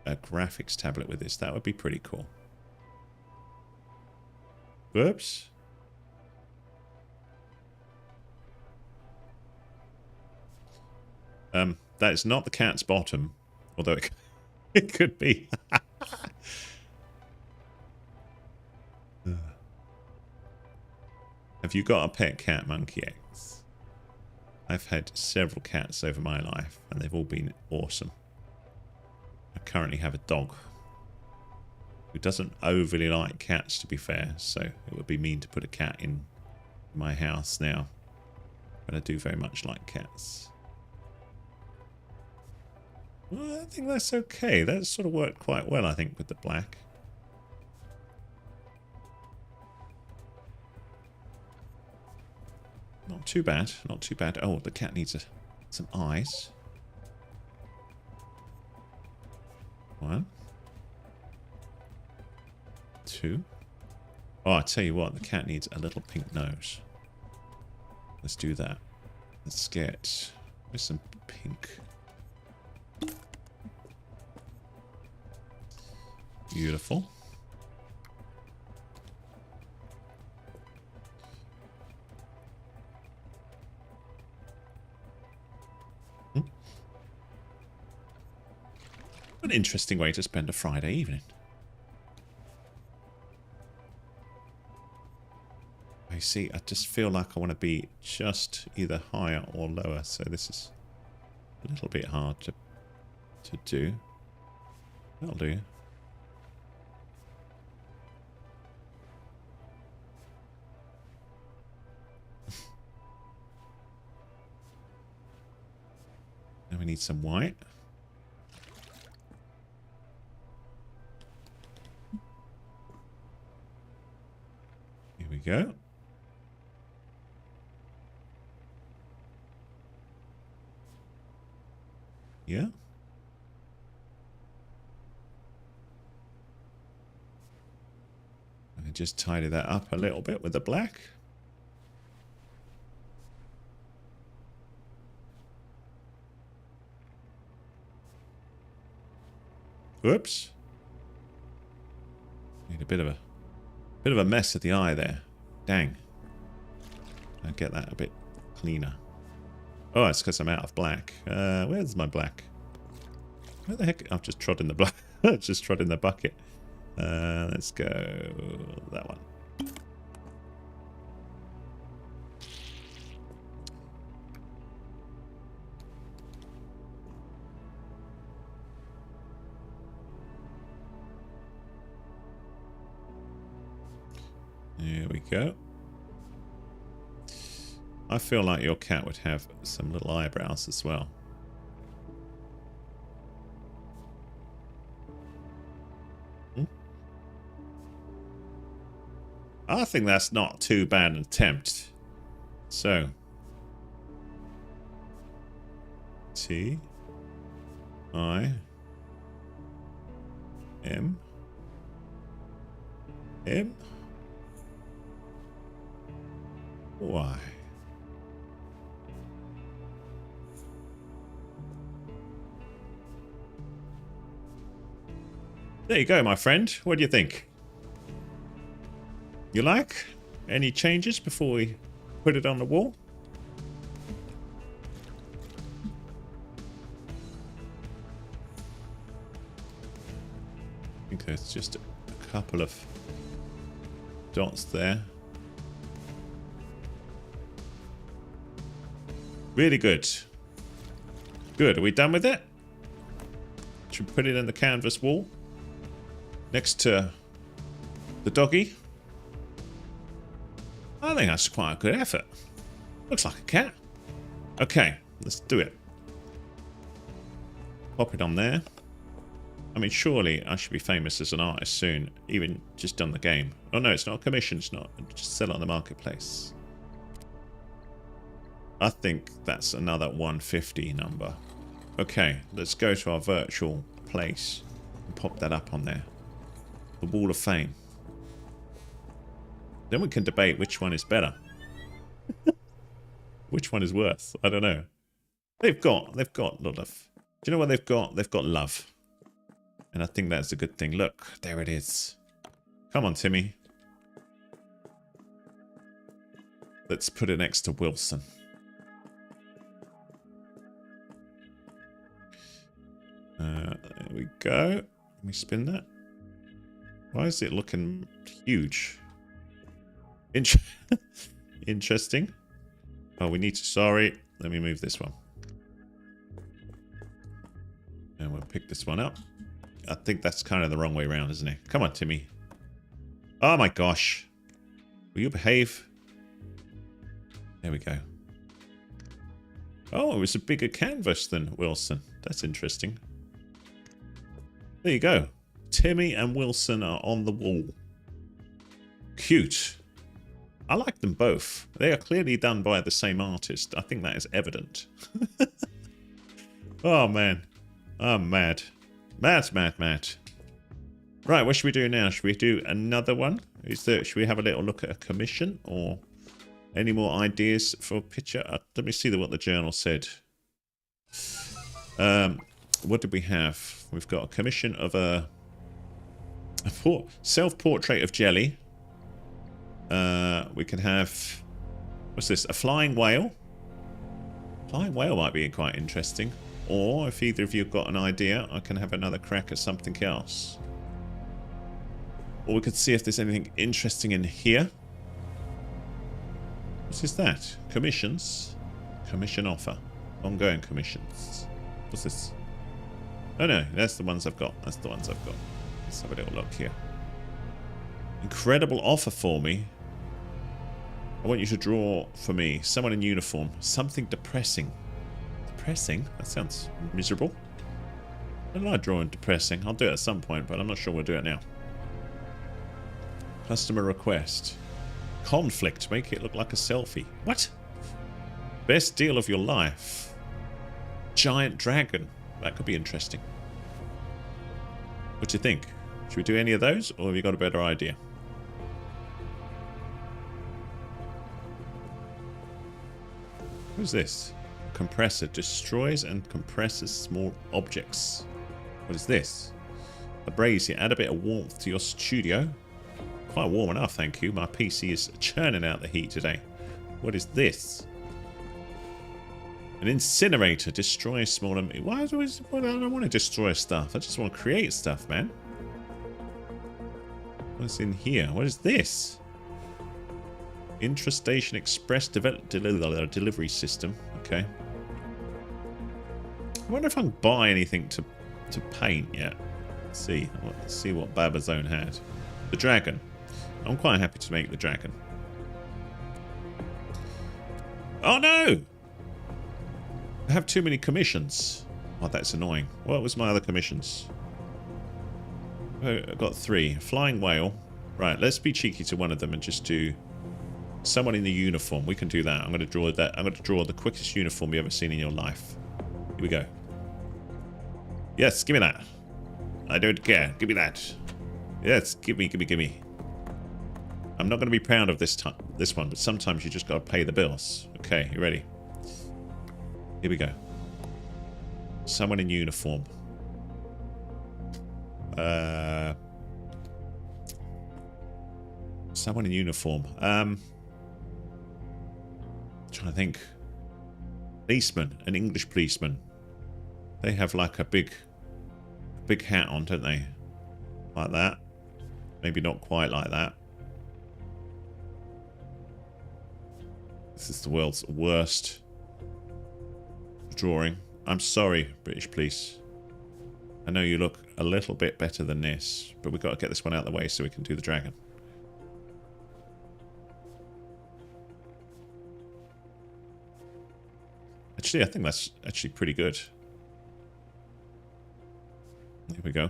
a graphics tablet with this. That would be pretty cool. Whoops. That is not the cat's bottom, although it could be. Have you got a pet cat, Monkey X? I've had several cats over my life, and they've all been awesome. I currently have a dog who doesn't overly like cats, to be fair, so it would be mean to put a cat in my house now. But I do very much like cats. Well, I think that's okay. That sort of worked quite well, I think, with the black. Not too bad. Not too bad. Oh, the cat needs some eyes. One. Two. Oh, I tell you what, the cat needs a little pink nose. Let's do that. Let's get with some pink. Beautiful. An interesting way to spend a Friday evening. I see, I just feel like I want to be just either higher or lower, so this is a little bit hard to do. That'll do. Now we need some white. Here we go. Yeah. I just tidy that up a little bit with the black. Whoops. Need a bit of a mess at the eye there. Dang. I'll get that a bit cleaner. Oh, it's because I'm out of black. Where's my black? Where the heck? I've just trod in the black. Just trod in the bucket. Let's go that one. There we go. I feel like your cat would have some little eyebrows as well. I think that's not too bad an attempt. So. T. I. M. M. Y. There you go, my friend. What do you think? You like? Any changes before we put it on the wall? I think there's just a couple of dots there. Really good. Good. Are we done with it? Should we put it in the canvas wall? Next to the doggy? I think that's quite a good effort. Looks like a cat. Okay, let's do it. Pop it on there. I mean, surely I should be famous as an artist soon. Even just done the game. Oh no, it's not a commission. It's not. Just sell it on the marketplace. I think that's another 150 number. Okay, let's go to our virtual place and pop that up on there. The Wall of Fame. Then we can debate which one is better. Which one is worse? I don't know. They've got a lot of... Do you know what they've got? They've got love. And I think that's a good thing. Look, there it is. Come on, Timmy. Let's put it next to Wilson. There we go. Let me spin that. Why is it looking huge? Interesting. Oh, we need to... Sorry. Let me move this one. And we'll pick this one up. I think that's kind of the wrong way around, isn't it? Come on, Timmy. Oh my gosh. Will you behave? There we go. Oh, it was a bigger canvas than Wilson. That's interesting. There you go. Timmy and Wilson are on the wall. Cute. I like them both. They are clearly done by the same artist. I think that is evident. Oh, man. I'm mad. Mad. Right, what should we do now? Should we do another one? Should we have a little look at a commission? Or any more ideas for a picture? Let me see what the journal said. What did we have? We've got a commission of a self-portrait of Jelly. We can have... What's this? A flying whale? Flying whale might be quite interesting. Or, if either of you have got an idea, I can have another crack at something else. Or we could see if there's anything interesting in here. What is that? Commissions? Commission offer. Ongoing commissions. What's this? Oh no, that's the ones I've got. That's the ones I've got. Let's have a little look here. Incredible offer for me. I want you to draw for me someone in uniform. Something depressing. Depressing? That sounds miserable. I don't like drawing depressing. I'll do it at some point, but I'm not sure we'll do it now. Customer request. Conflict. Make it look like a selfie. What? Best deal of your life. Giant dragon. That could be interesting. What do you think? Should we do any of those, or have you got a better idea? What's this? Compressor destroys and compresses small objects. What is this? A brazier. Add a bit of warmth to your studio. Quite warm enough, thank you. My PC is churning out the heat today. What is this? An incinerator. Destroys small... Why is always... I don't want to destroy stuff. I just want to create stuff, man. What's in here? What is this? Intrastation Express delivery system. Okay. I wonder if I can buy anything to paint yet. Let's see. Let's see what Babazone had. The dragon. I'm quite happy to make the dragon. Oh no! I have too many commissions. Oh, that's annoying. What was my other commissions? I got 3. Flying whale. Right, let's be cheeky to one of them and just do someone in the uniform. We can do that. I'm going to draw that. I'm going to draw the quickest uniform you've ever seen in your life. Here we go. Yes, give me that. I don't care. Give me that. Yes, give me. I'm not going to be proud of this one, but sometimes you just got to pay the bills. Okay, you ready? Here we go. Someone in uniform. Someone in uniform. Trying to think. Policeman, an English policeman. They have like a big hat on, don't they? Like that. Maybe not quite like that. This is the world's worst drawing. I'm sorry, British police. I know you look a little bit better than this, but we've got to get this one out of the way so we can do the dragon. Actually, I think that's actually pretty good. Here we go.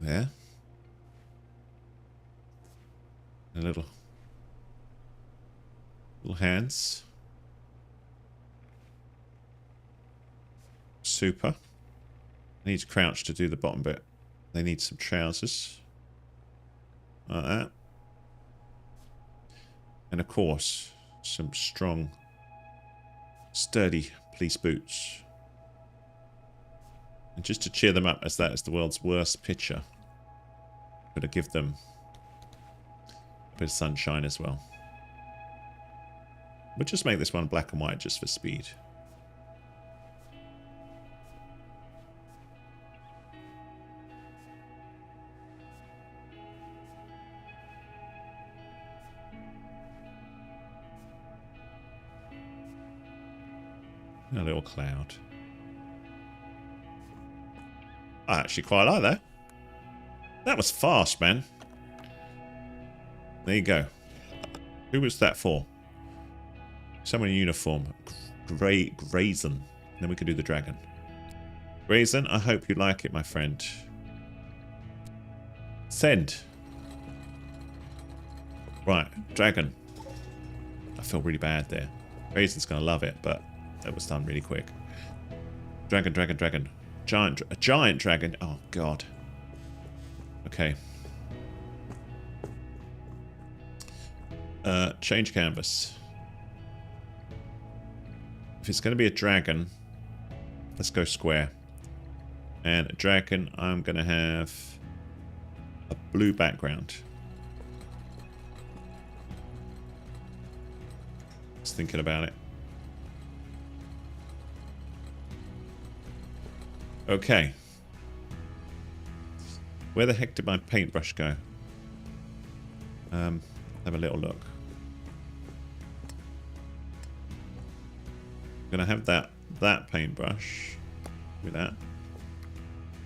There. A little hands. Super. Needs crouch to do the bottom bit. They need some trousers. Like that. And of course, some strong, sturdy police boots. And just to cheer them up, as that is the world's worst picture, got to give them a bit of sunshine as well. We'll just make this one black and white just for speed. A little cloud. I actually quite like that. That was fast, man. There you go. Who was that for? Someone in uniform. Grayson. Then we can do the dragon. Grayson, I hope you like it, my friend. Send. Right, dragon. I feel really bad there. Grayson's going to love it, but that was done really quick. Dragon, dragon, dragon. A giant dragon. Oh, God. Okay. Change canvas. If it's going to be a dragon, let's go square. And a dragon, I'm going to have a blue background. Just thinking about it. Okay. Where the heck did my paintbrush go? Have a little look. I'm gonna have that paintbrush with that.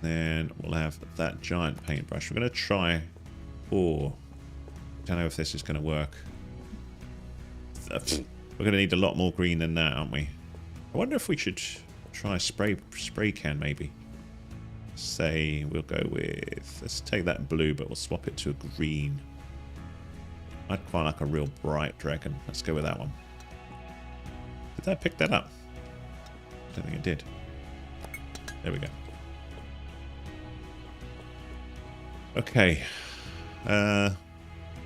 Then we'll have that giant paintbrush. We're gonna try. Oh, don't know if this is gonna work. We're gonna need a lot more green than that, aren't we? I wonder if we should try a spray can maybe. Say we'll go with, let's take that blue, but we'll swap it to a green. I'd quite like a real bright dragon. Let's go with that one. Did that pick that up? I don't think it did. There we go. Okay.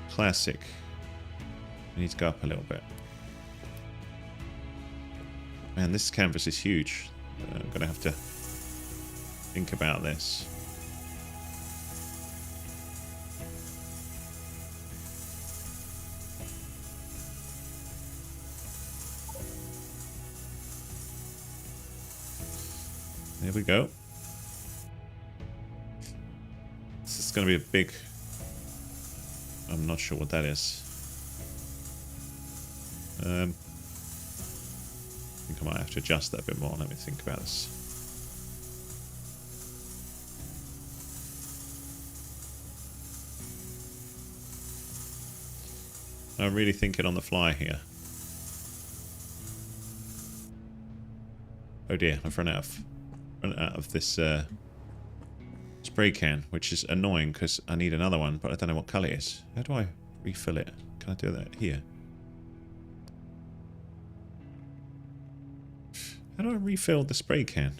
Classic. We need to go up a little bit. Man, this canvas is huge. I'm going to have to think about this. There we go. This is going to be a big... I'm not sure what that is. I think I might have to adjust that a bit more. Let me think about this. I'm really thinking on the fly here. Oh dear, I've run out of this spray can, which is annoying because I need another one, but I don't know what colour it is. How do I refill it? Can I do that here? How do I refill the spray can?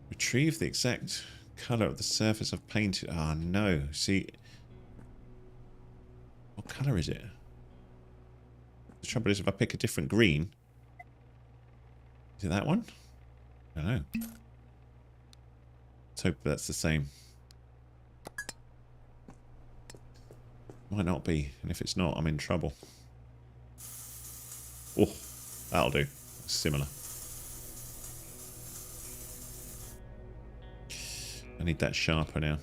Retrieve the exact colour of the surface of painted. Oh no, see. What colour is it? The trouble is if I pick a different green. Is it that one? I don't know. Let's hope that's the same. Might not be, and if it's not, I'm in trouble. Oh, that'll do. Similar. I need that sharper now.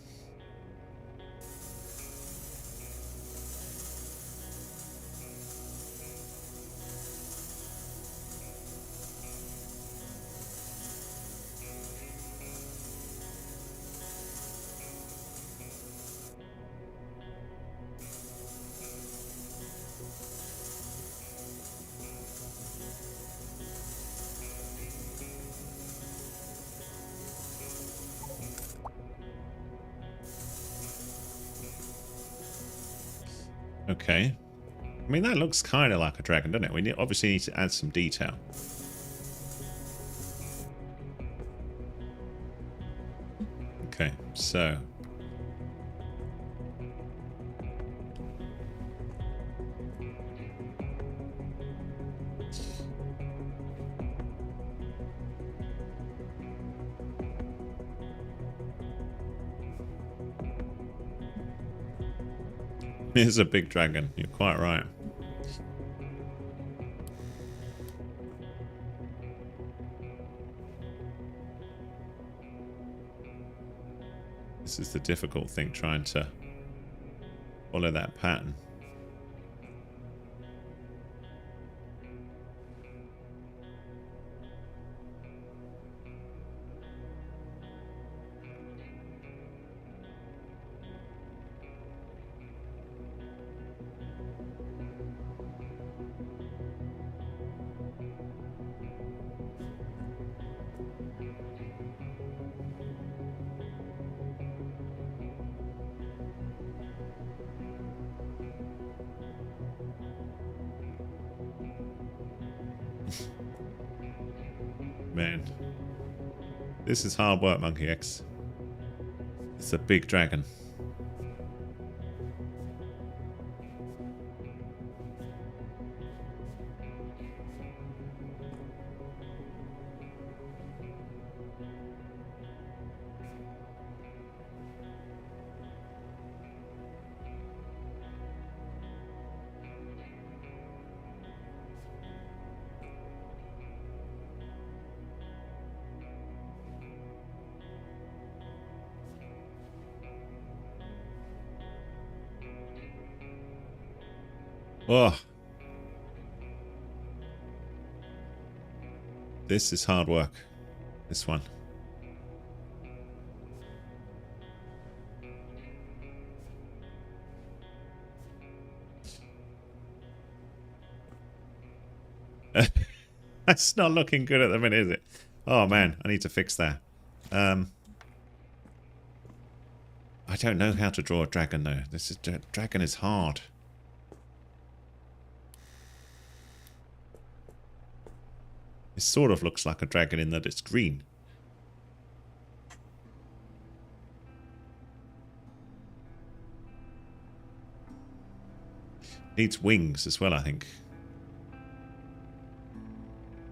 Okay. I mean, that looks kind of like a dragon, doesn't it? We obviously need to add some detail. Okay, so... Here's a big dragon. You're quite right. This is the difficult thing, trying to follow that pattern. Man, this is hard work, Monkey X. It's a big dragon. Oh, this is hard work. This one. That's not looking good at the minute, is it? Oh man, I need to fix that. I don't know how to draw a dragon though. This is dragon is hard. It sort of looks like a dragon in that it's green. Needs wings as well, I think.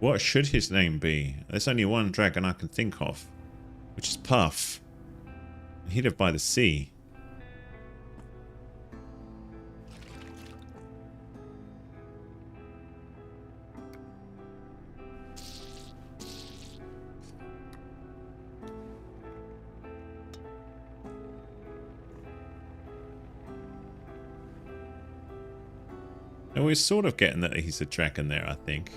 What should his name be? There's only one dragon I can think of, which is Puff. He lived by the sea. And we're sort of getting that he's a dragon there, I think.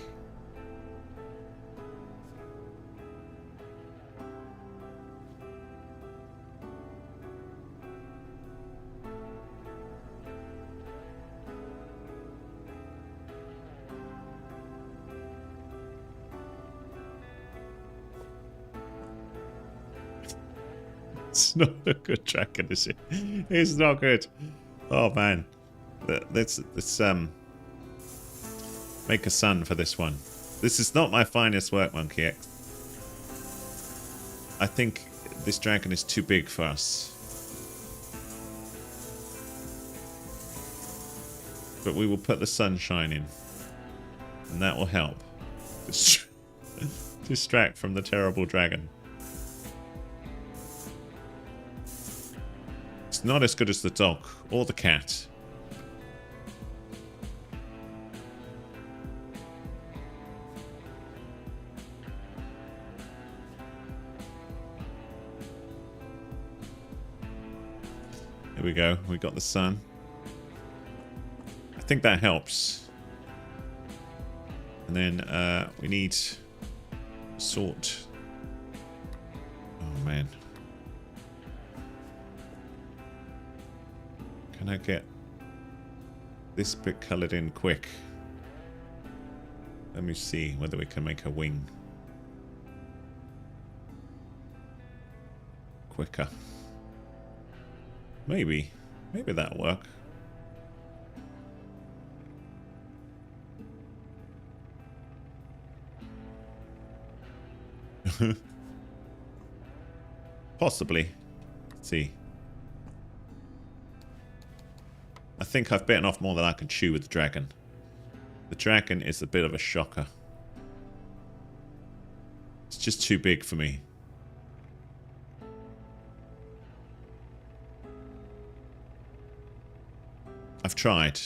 It's not a good dragon, is it? It's not good. Oh man, let's make a sun for this one. This is not my finest work, Monkey X. I think this dragon is too big for us. But we will put the sunshine in, and that will help distract from the terrible dragon. It's not as good as the dog or the cat. There we go. We got the sun. I think that helps. And then we need sort. Oh man. Can I get this bit coloured in quick? Let me see whether we can make a wing quicker. Maybe that'll work. Possibly. Let's see. I think I've bitten off more than I can chew with the dragon. The dragon is a bit of a shocker. It's just too big for me. I've tried.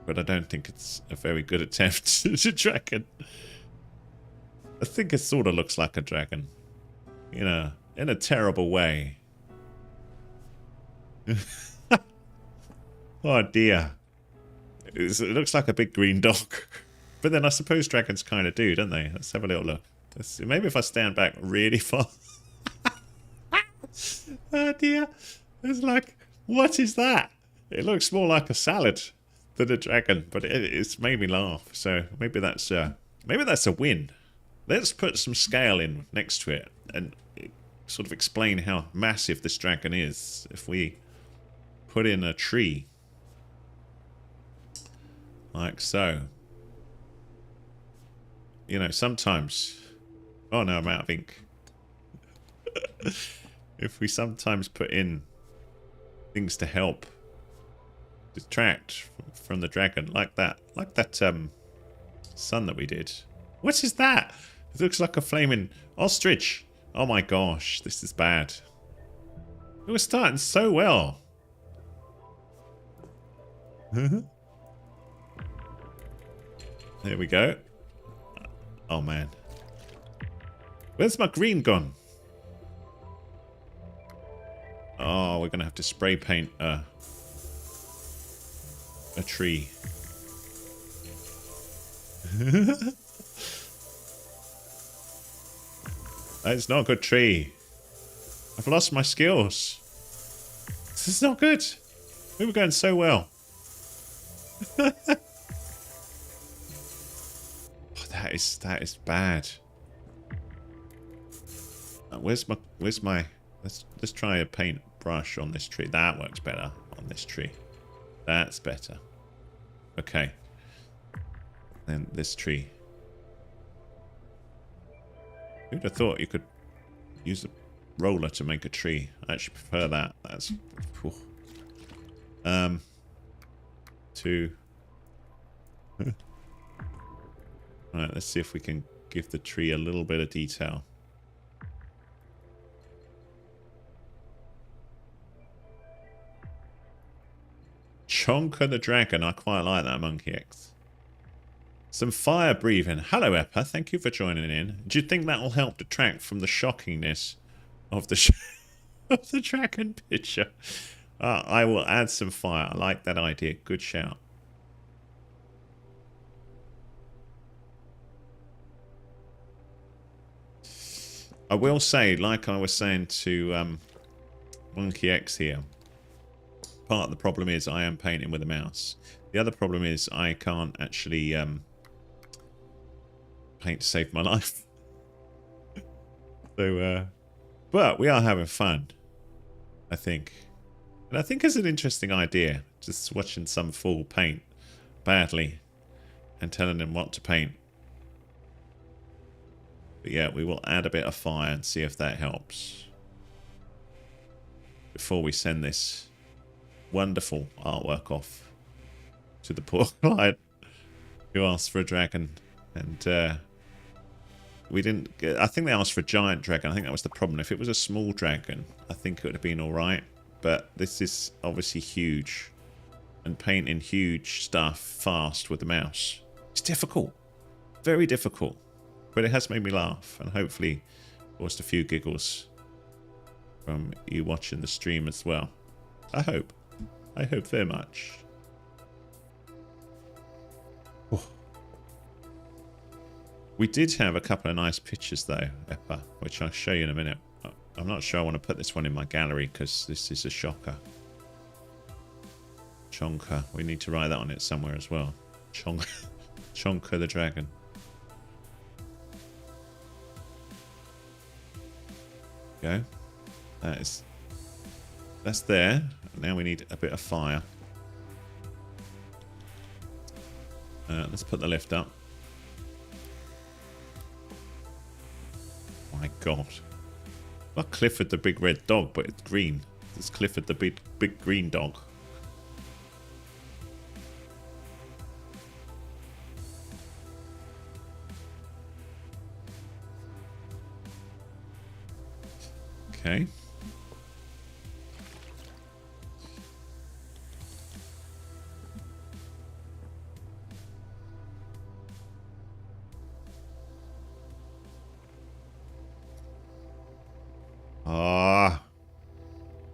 But I don't think it's a very good attempt at a dragon. I think it sort of looks like a dragon. You know, in a terrible way. Oh dear. It looks like a big green dog. But then I suppose dragons kind of do, don't they? Let's have a little look. Let's see. Maybe if I stand back really far. Oh dear. It's like, what is that? It looks more like a salad than a dragon, but it's made me laugh. So maybe that's a win. Let's put some scale in next to it and sort of explain how massive this dragon is. If we put in a tree like so. You know, sometimes... Oh no, I'm out of ink. If we sometimes put in things to help detract from the dragon, like that sun that we did. What is that? It looks like a flaming ostrich. Oh my gosh, this is bad. It was starting so well. There we go. Oh man. Where's my green gone? Oh, we're gonna have to spray paint a tree. That's not a good tree. I've lost my skills. This is not good. We were going so well. Oh, that is bad. Where's my let's try a paint brush on this tree. That works better on this tree. That's better. Okay. Then this tree. Who'd have thought you could use a roller to make a tree? I actually prefer that. That's cool. Two. Alright, let's see if we can give the tree a little bit of detail. Chonka the Dragon. I quite like that, Monkey X. Some fire breathing. Hello, Eppa. Thank you for joining in. Do you think that will help detract from the shockingness of the of the dragon picture? I will add some fire. I like that idea. Good shout. I will say, like I was saying to Monkey X here, part of the problem is I am painting with a mouse. The other problem is I can't actually paint to save my life. So, but we are having fun, I think. And I think it's an interesting idea, just watching some fool paint badly and telling them what to paint. But yeah, we will add a bit of fire and see if that helps. Before we send this wonderful artwork off to the poor client who asked for a dragon. And we didn't get, I think they asked for a giant dragon. I think that was the problem. If it was a small dragon, I think it would have been alright. But this is obviously huge. And painting huge stuff fast with the mouse. It's difficult. Very difficult. But it has made me laugh. And hopefully caused a few giggles from you watching the stream as well. I hope. I hope very much. Oh. We did have a couple of nice pictures though, Eppa, which I'll show you in a minute. I'm not sure I want to put this one in my gallery because this is a shocker. Chonka. We need to write that on it somewhere as well. Chonka. Chonka the dragon. Go. That's there. Now we need a bit of fire. Let's put the lift up. My God. Not Clifford the big red dog, but it's green. It's Clifford the big green dog. Okay. Ah,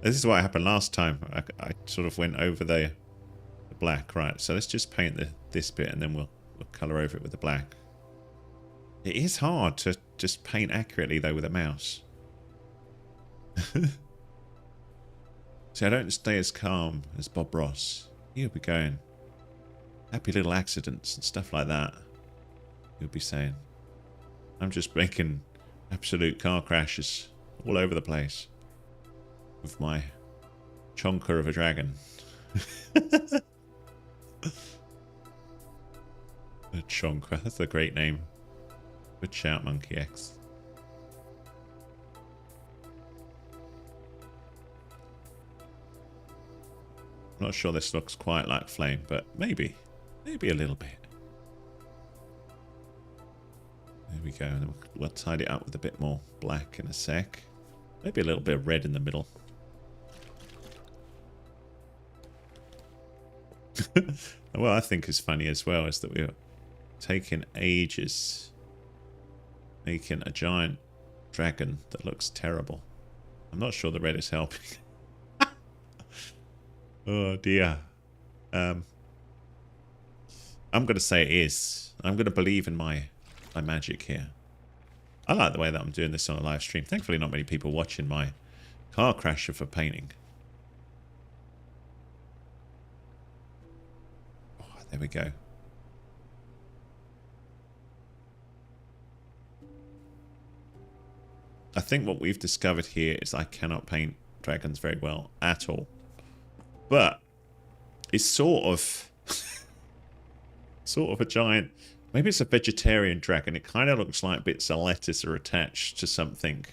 this is what happened last time. I sort of went over the black, right? So let's just paint this bit, and then we'll color over it with the black. It is hard to just paint accurately though with a mouse. See, I don't stay as calm as Bob Ross. He'll be going happy little accidents and stuff like that. He'll be saying, I'm just making absolute car crashes all over the place with my chonker of a dragon. A chonker, that's a great name. Good shout, Monkey X. I'm not sure this looks quite like flame, but maybe a little bit. There we go, and then we'll tidy it up with a bit more black in a sec. Maybe a little bit of red in the middle. What I think is funny as well is that we're taking ages making a giant dragon that looks terrible. I'm not sure the red is helping. Oh dear. I'm going to say it is. I'm going to believe in my magic here. I like the way that I'm doing this on a live stream. Thankfully not many people watching my car crasher for painting. Oh, there we go. I think what we've discovered here is I cannot paint dragons very well at all. But it's sort of a giant, maybe it's a vegetarian dragon. It kind of looks like bits of lettuce are attached to something.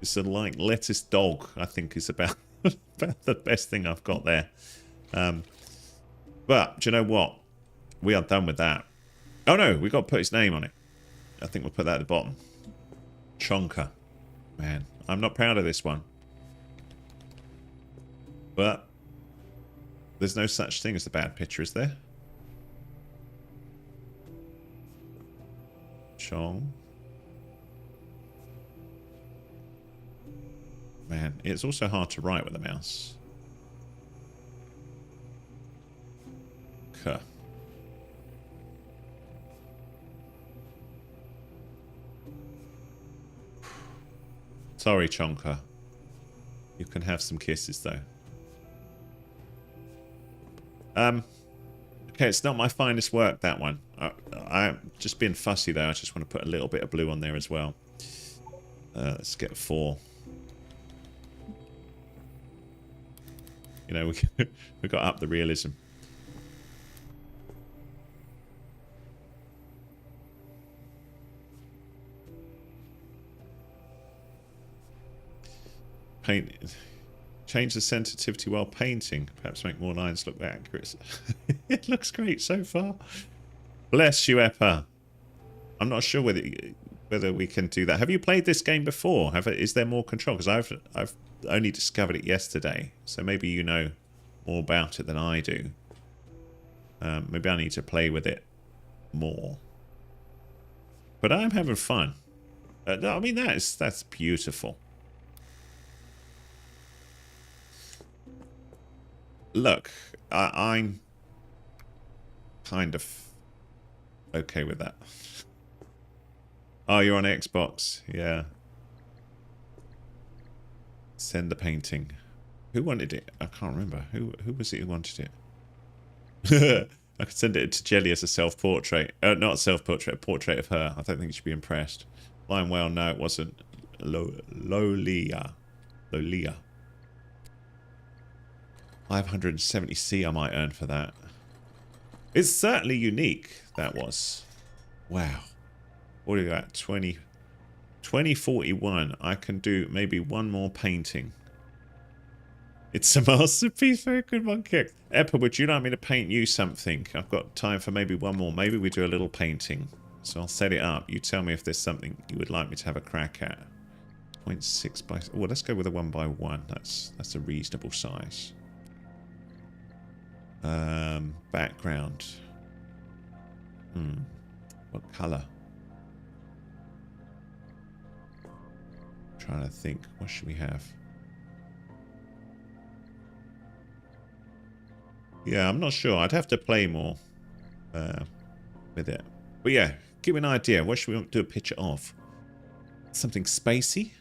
It's a like lettuce dog, I think is about the best thing I've got there. But do you know what? We are done with that. Oh no, we've got to put his name on it. I think we'll put that at the bottom. Chonka. Man, I'm not proud of this one. But there's no such thing as a bad picture, is there? Chong. Man, it's also hard to write with a mouse. Kuh. Sorry, Chonka. You can have some kisses, though. Okay, it's not my finest work, that one. I'm just being fussy, though. I just want to put a little bit of blue on there as well. Let's get 4. You know, we got up the realism. Change the sensitivity while painting. Perhaps make more lines look accurate. It looks great so far. Bless you, Eppa. I'm not sure whether we can do that. Have you played this game before? Is there more control? Because I've only discovered it yesterday, so maybe you know more about it than I do. Maybe I need to play with it more. But I'm having fun. I mean, that's beautiful. Look, I'm kind of okay with that. Oh, you're on Xbox. Yeah. Send the painting. Who wanted it? I can't remember. Who was it who wanted it? I could send it to Jelly as a self-portrait. Not a self-portrait, a portrait of her. I don't think she'd be impressed. Flying well, no, it wasn't. Lolia. 570C I might earn for that. It's certainly unique, that was. Wow. What do you got? 2041. I can do maybe one more painting. It's a masterpiece. Very good one, Kick. Eppa, would you like me to paint you something? I've got time for maybe one more. Maybe we do a little painting. So I'll set it up. You tell me if there's something you would like me to have a crack at. 0.6 by... Oh, let's go with a 1 by 1. That's a reasonable size. Background. What colour? Trying to think. What should we have? Yeah, I'm not sure. I'd have to play more with it. But yeah, give me an idea. What should we do a picture of? Something spacey?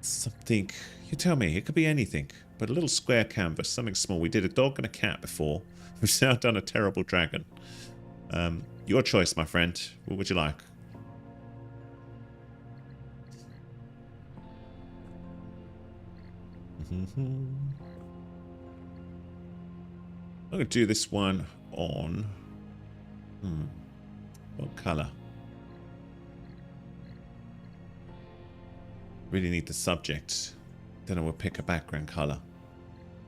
Something... You tell me. It could be anything. But a little square canvas. Something small. We did a dog and a cat before. We've now done a terrible dragon. Your choice, my friend. What would you like? I'm going to do this one on... What colour? Really need the subject. Then I will pick a background colour.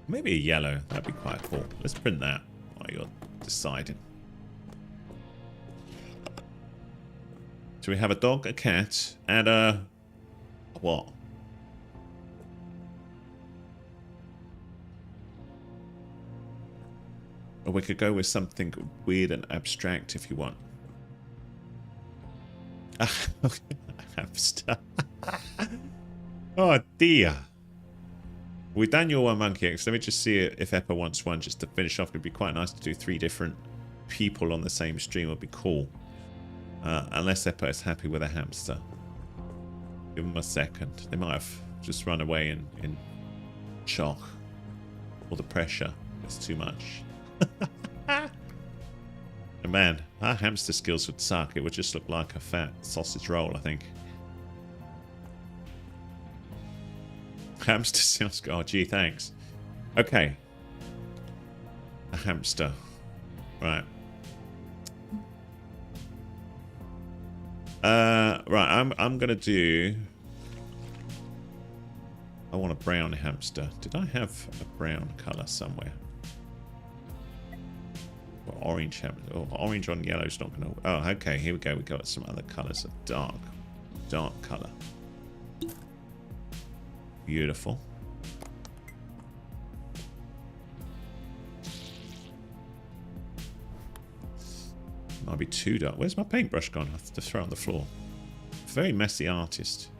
Maybe a yellow. That'd be quite cool. Let's print that while you're deciding. So we have a dog, a cat, and a... What? Or we could go with something weird and abstract if you want. Hamster. Oh dear. We've done your one monkey X. Let me just see if Eppa wants one just to finish off. It'd be quite nice to do 3 different people on the same stream. It would be cool. Unless Eppa is happy with a hamster. Give them a second. They might have just run away in shock. Or the pressure is too much. And man, our hamster skills would suck. It would just look like a fat sausage roll, I think. Hamster sounds good. Oh, gee, thanks. Okay. A hamster. Right. Right, I'm gonna do... I want a brown hamster. Did I have a brown colour somewhere? Or orange hamster. Oh, orange on yellow is not gonna... Oh, okay, here we go. We got some other colours. A dark colour. Beautiful. Might be too dark. Where's my paintbrush gone? I have to throw it on the floor. Very messy artist.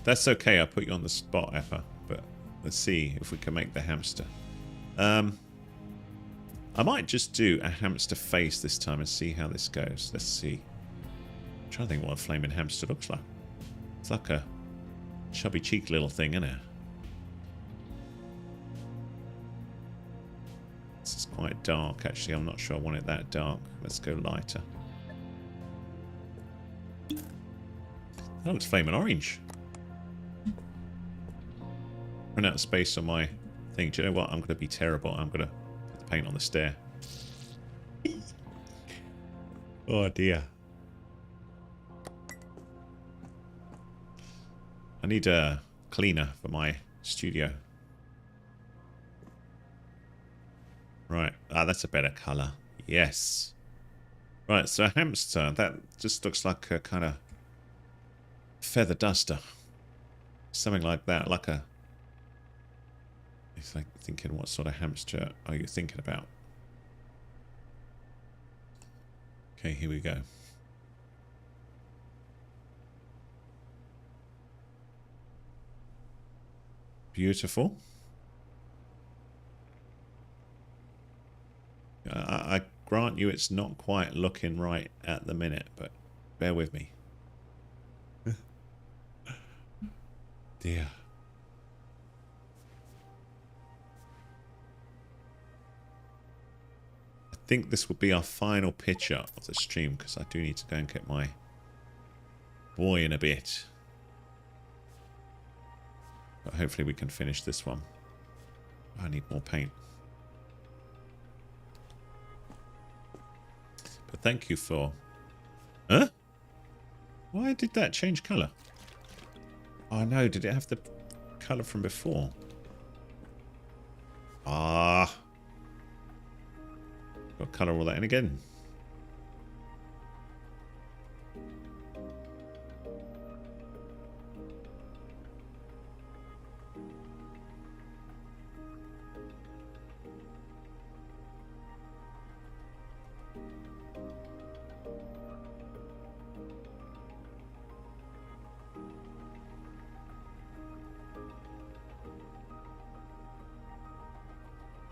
That's okay. I put you on the spot, Eppa. But let's see if we can make the hamster. I might just do a hamster face this time and see how this goes. Let's see. I'm trying to think what a flaming hamster looks like. It's like a chubby cheek little thing, isn't it? This is quite dark, actually. I'm not sure I want it that dark. Let's go lighter. That looks flaming orange. Run out of space on my thing. Do you know what? I'm going to be terrible. I'm going to put the paint on the stair. Oh dear. I need a cleaner for my studio. Right. Ah, that's a better colour. Yes. Right, so a hamster. That just looks like a kind of feather duster. Something like that. Like a... It's like thinking, what sort of hamster are you thinking about? Okay, here we go. Beautiful. I grant you it's not quite looking right at the minute, but bear with me. Dear. I think this will be our final picture of the stream because I do need to go and get my boy in a bit. But hopefully we can finish this one. I need more paint. But thank you for... Huh? Why did that change colour? Oh no, did it have the colour from before? Ah. Got to colour all that in again.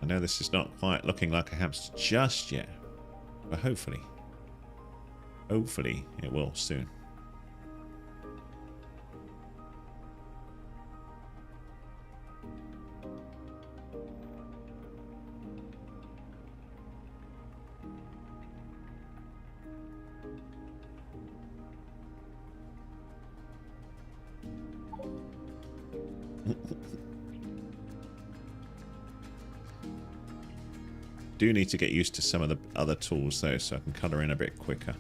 I know this is not quite looking like a hamster just yet, but hopefully it will soon. Do need to get used to some of the other tools though, so I can colour in a bit quicker.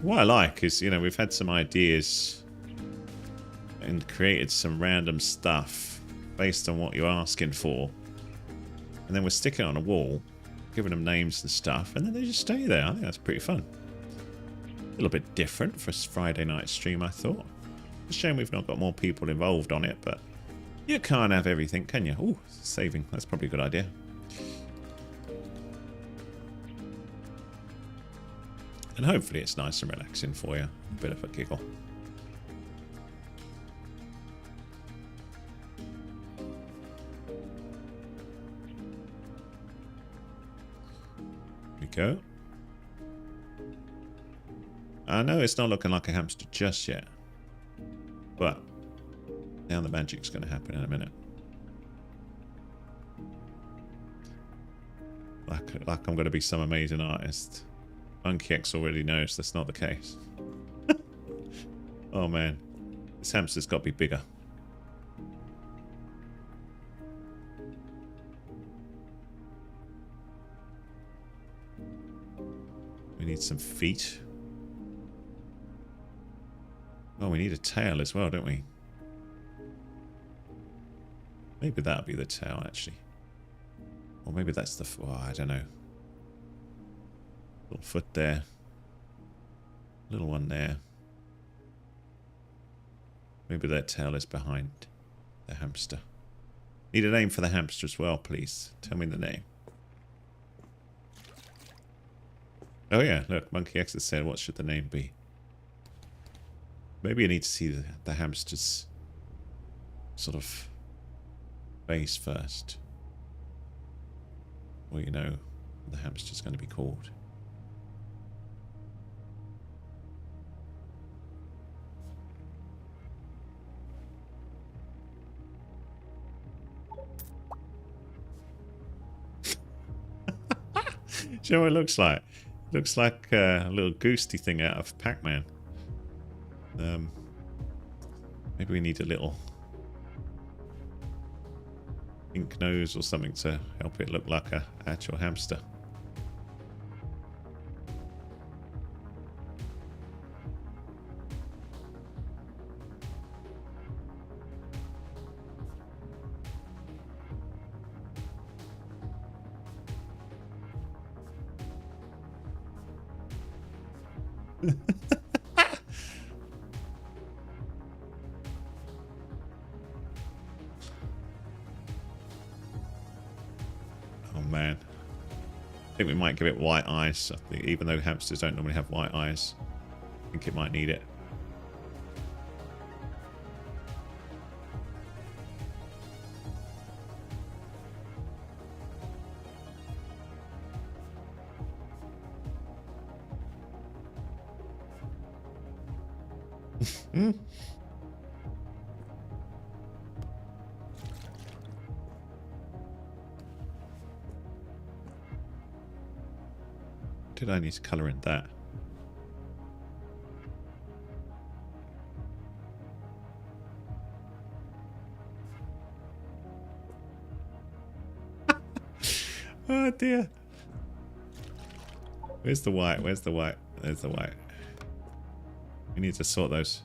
What I like is, you know, we've had some ideas and created some random stuff based on what you're asking for, and then we're sticking it on a wall, giving them names and stuff, and then they just stay there. I think that's pretty fun. A little bit different for a Friday night stream, I thought. It's a shame we've not got more people involved on it, but you can't have everything, can you? Oh, saving. That's probably a good idea. And hopefully it's nice and relaxing for you. A bit of a giggle. Go. I know it's not looking like a hamster just yet, but now the magic's going to happen in a minute. Like I'm going to be some amazing artist. Monkey X already knows that's not the case. Oh man, this hamster's got to be bigger. We need some feet. Oh, we need a tail as well, don't we? Maybe that'll be the tail, actually. Or maybe that's the... Oh, I don't know. Little foot there. Little one there. Maybe that tail is behind the hamster. Need a name for the hamster as well, please. Tell me the name. Oh yeah, look, Monkey X has said, what should the name be? Maybe you need to see the hamster's sort of face first. Or you know the hamster's going to be called. Do you know what it looks like? Looks like a little ghosty thing out of Pac-Man. Maybe we need a little pink nose or something to help it look like an actual hamster. man. I think we might give it white eyes. I think, even though hamsters don't normally have white eyes. I think it might need it. Did I need to colour in that? Oh dear. Where's the white? Where's the white? There's the white. We need to sort those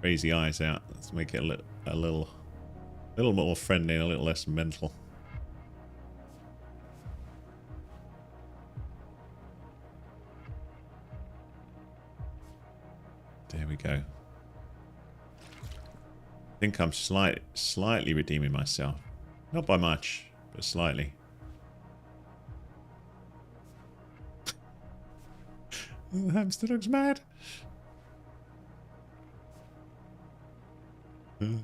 crazy eyes out. Let's make it a little more friendly and a little less mental. There we go. I think I'm slightly redeeming myself. Not by much, but slightly. The hamster looks mad. I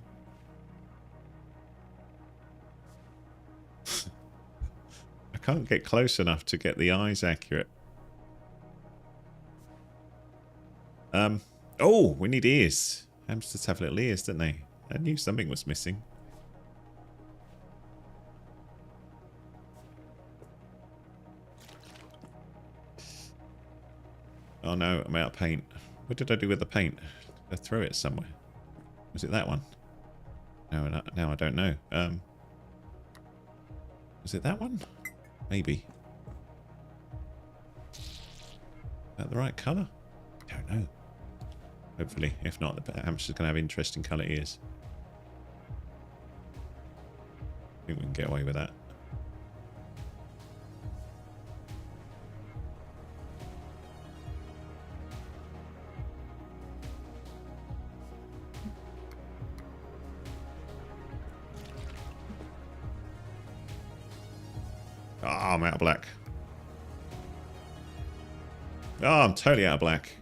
can't get close enough to get the eyes accurate. Oh, we need ears. Hamsters have little ears, don't they? I knew something was missing. Oh no, I'm out of paint. What did I do with the paint? Did I throw it somewhere? Was it that one? No, I don't know. Was it that one? Maybe. Is that the right colour? I don't know. Hopefully. If not, the hamster's going to have interesting colour ears. I think we can get away with that. Oh, I'm out of black. Oh, I'm totally out of black.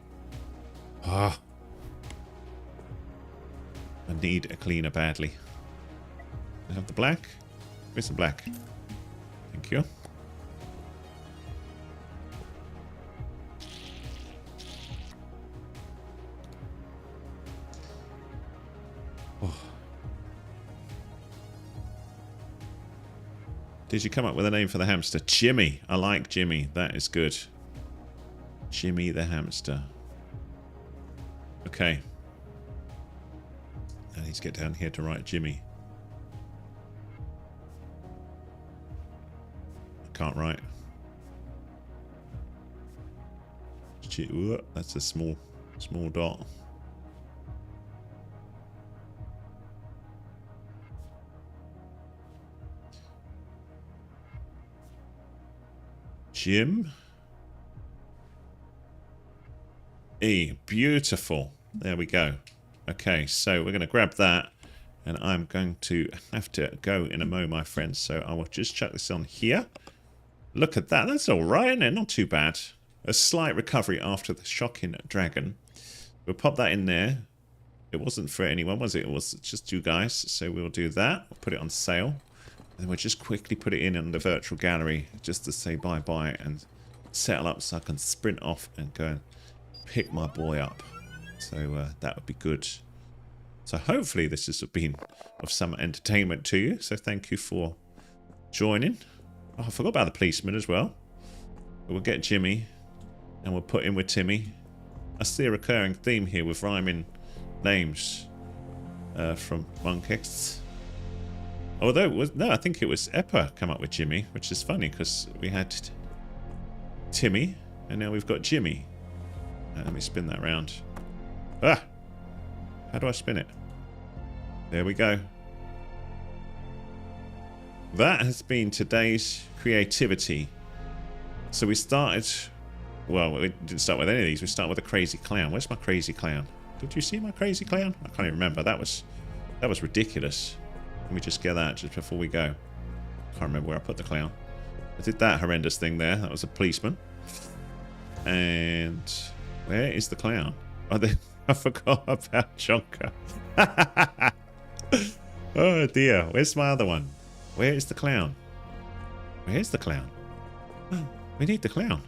Ah. I need a cleaner badly. I have the black. Where's the black? Thank you. Oh. Did you come up with a name for the hamster? Jimmy. I like Jimmy. That is good. Jimmy the hamster. Okay. I need to get down here to write Jimmy. I can't write. That's a small dot. Jim. E. Beautiful. There we go. Okay, so we're going to grab that. And I'm going to have to go in a mo, my friends. So I will just chuck this on here. Look at that. That's all right, isn't it? Not too bad. A slight recovery after the shocking dragon. We'll pop that in there. It wasn't for anyone, was it? It was just you guys. So we'll do that. We'll put it on sale. And then we'll just quickly put it in the virtual gallery. Just to say bye-bye and settle up so I can sprint off and go and pick my boy up. So that would be good. So hopefully this has been of some entertainment to you. So thank you for joining. Oh, I forgot about the policeman as well. But we'll get Jimmy and we'll put in with Timmy. I see a recurring theme here with rhyming names from Monkex. Although, no, I think it was Eppa come up with Jimmy, which is funny because we had Timmy and now we've got Jimmy. Let me spin that round. Ah! How do I spin it? There we go. That has been today's creativity. So we started... Well, we didn't start with any of these. We started with a crazy clown. Where's my crazy clown? Did you see my crazy clown? I can't even remember. That was ridiculous. Let me just get that just before we go. Can't remember where I put the clown. I did that horrendous thing there. That was a policeman. And where is the clown? Oh, I forgot about Jonker. Oh dear. Where's my other one? Where is the clown? Where's the clown? Oh, we need the clown.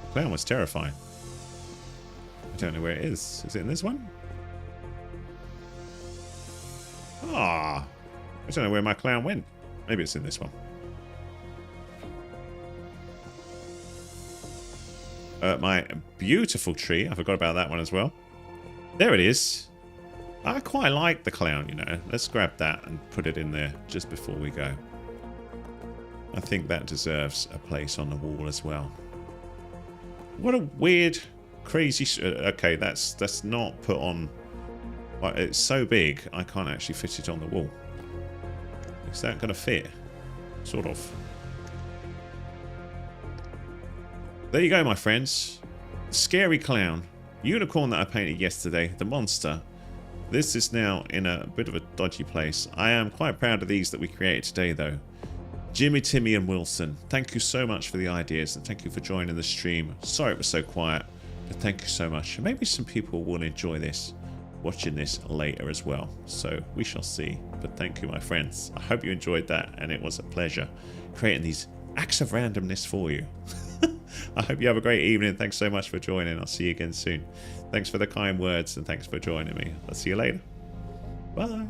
The clown was terrifying. I don't know where it is. Is it in this one? Ah, I don't know where my clown went. Maybe it's in this one. My beautiful tree. I forgot about that one as well. There it is. I quite like the clown, you know. Let's grab that and put it in there just before we go. I think that deserves a place on the wall as well. What a weird, crazy... okay, that's not put on... Well, it's so big, I can't actually fit it on the wall. Is that going to fit? Sort of. There you go, my friends. Scary clown. Unicorn that I painted yesterday. The monster. This is now in a bit of a dodgy place. I am quite proud of these that we created today, though. Jimmy, Timmy, and Wilson, thank you so much for the ideas, and thank you for joining the stream. Sorry it was so quiet, but thank you so much. Maybe some people will enjoy this, watching this later as well. So we shall see. But thank you, my friends. I hope you enjoyed that, and it was a pleasure creating these acts of randomness for you. I hope you have a great evening. Thanks so much for joining. I'll see you again soon. Thanks for the kind words, and thanks for joining me. I'll see you later. Bye.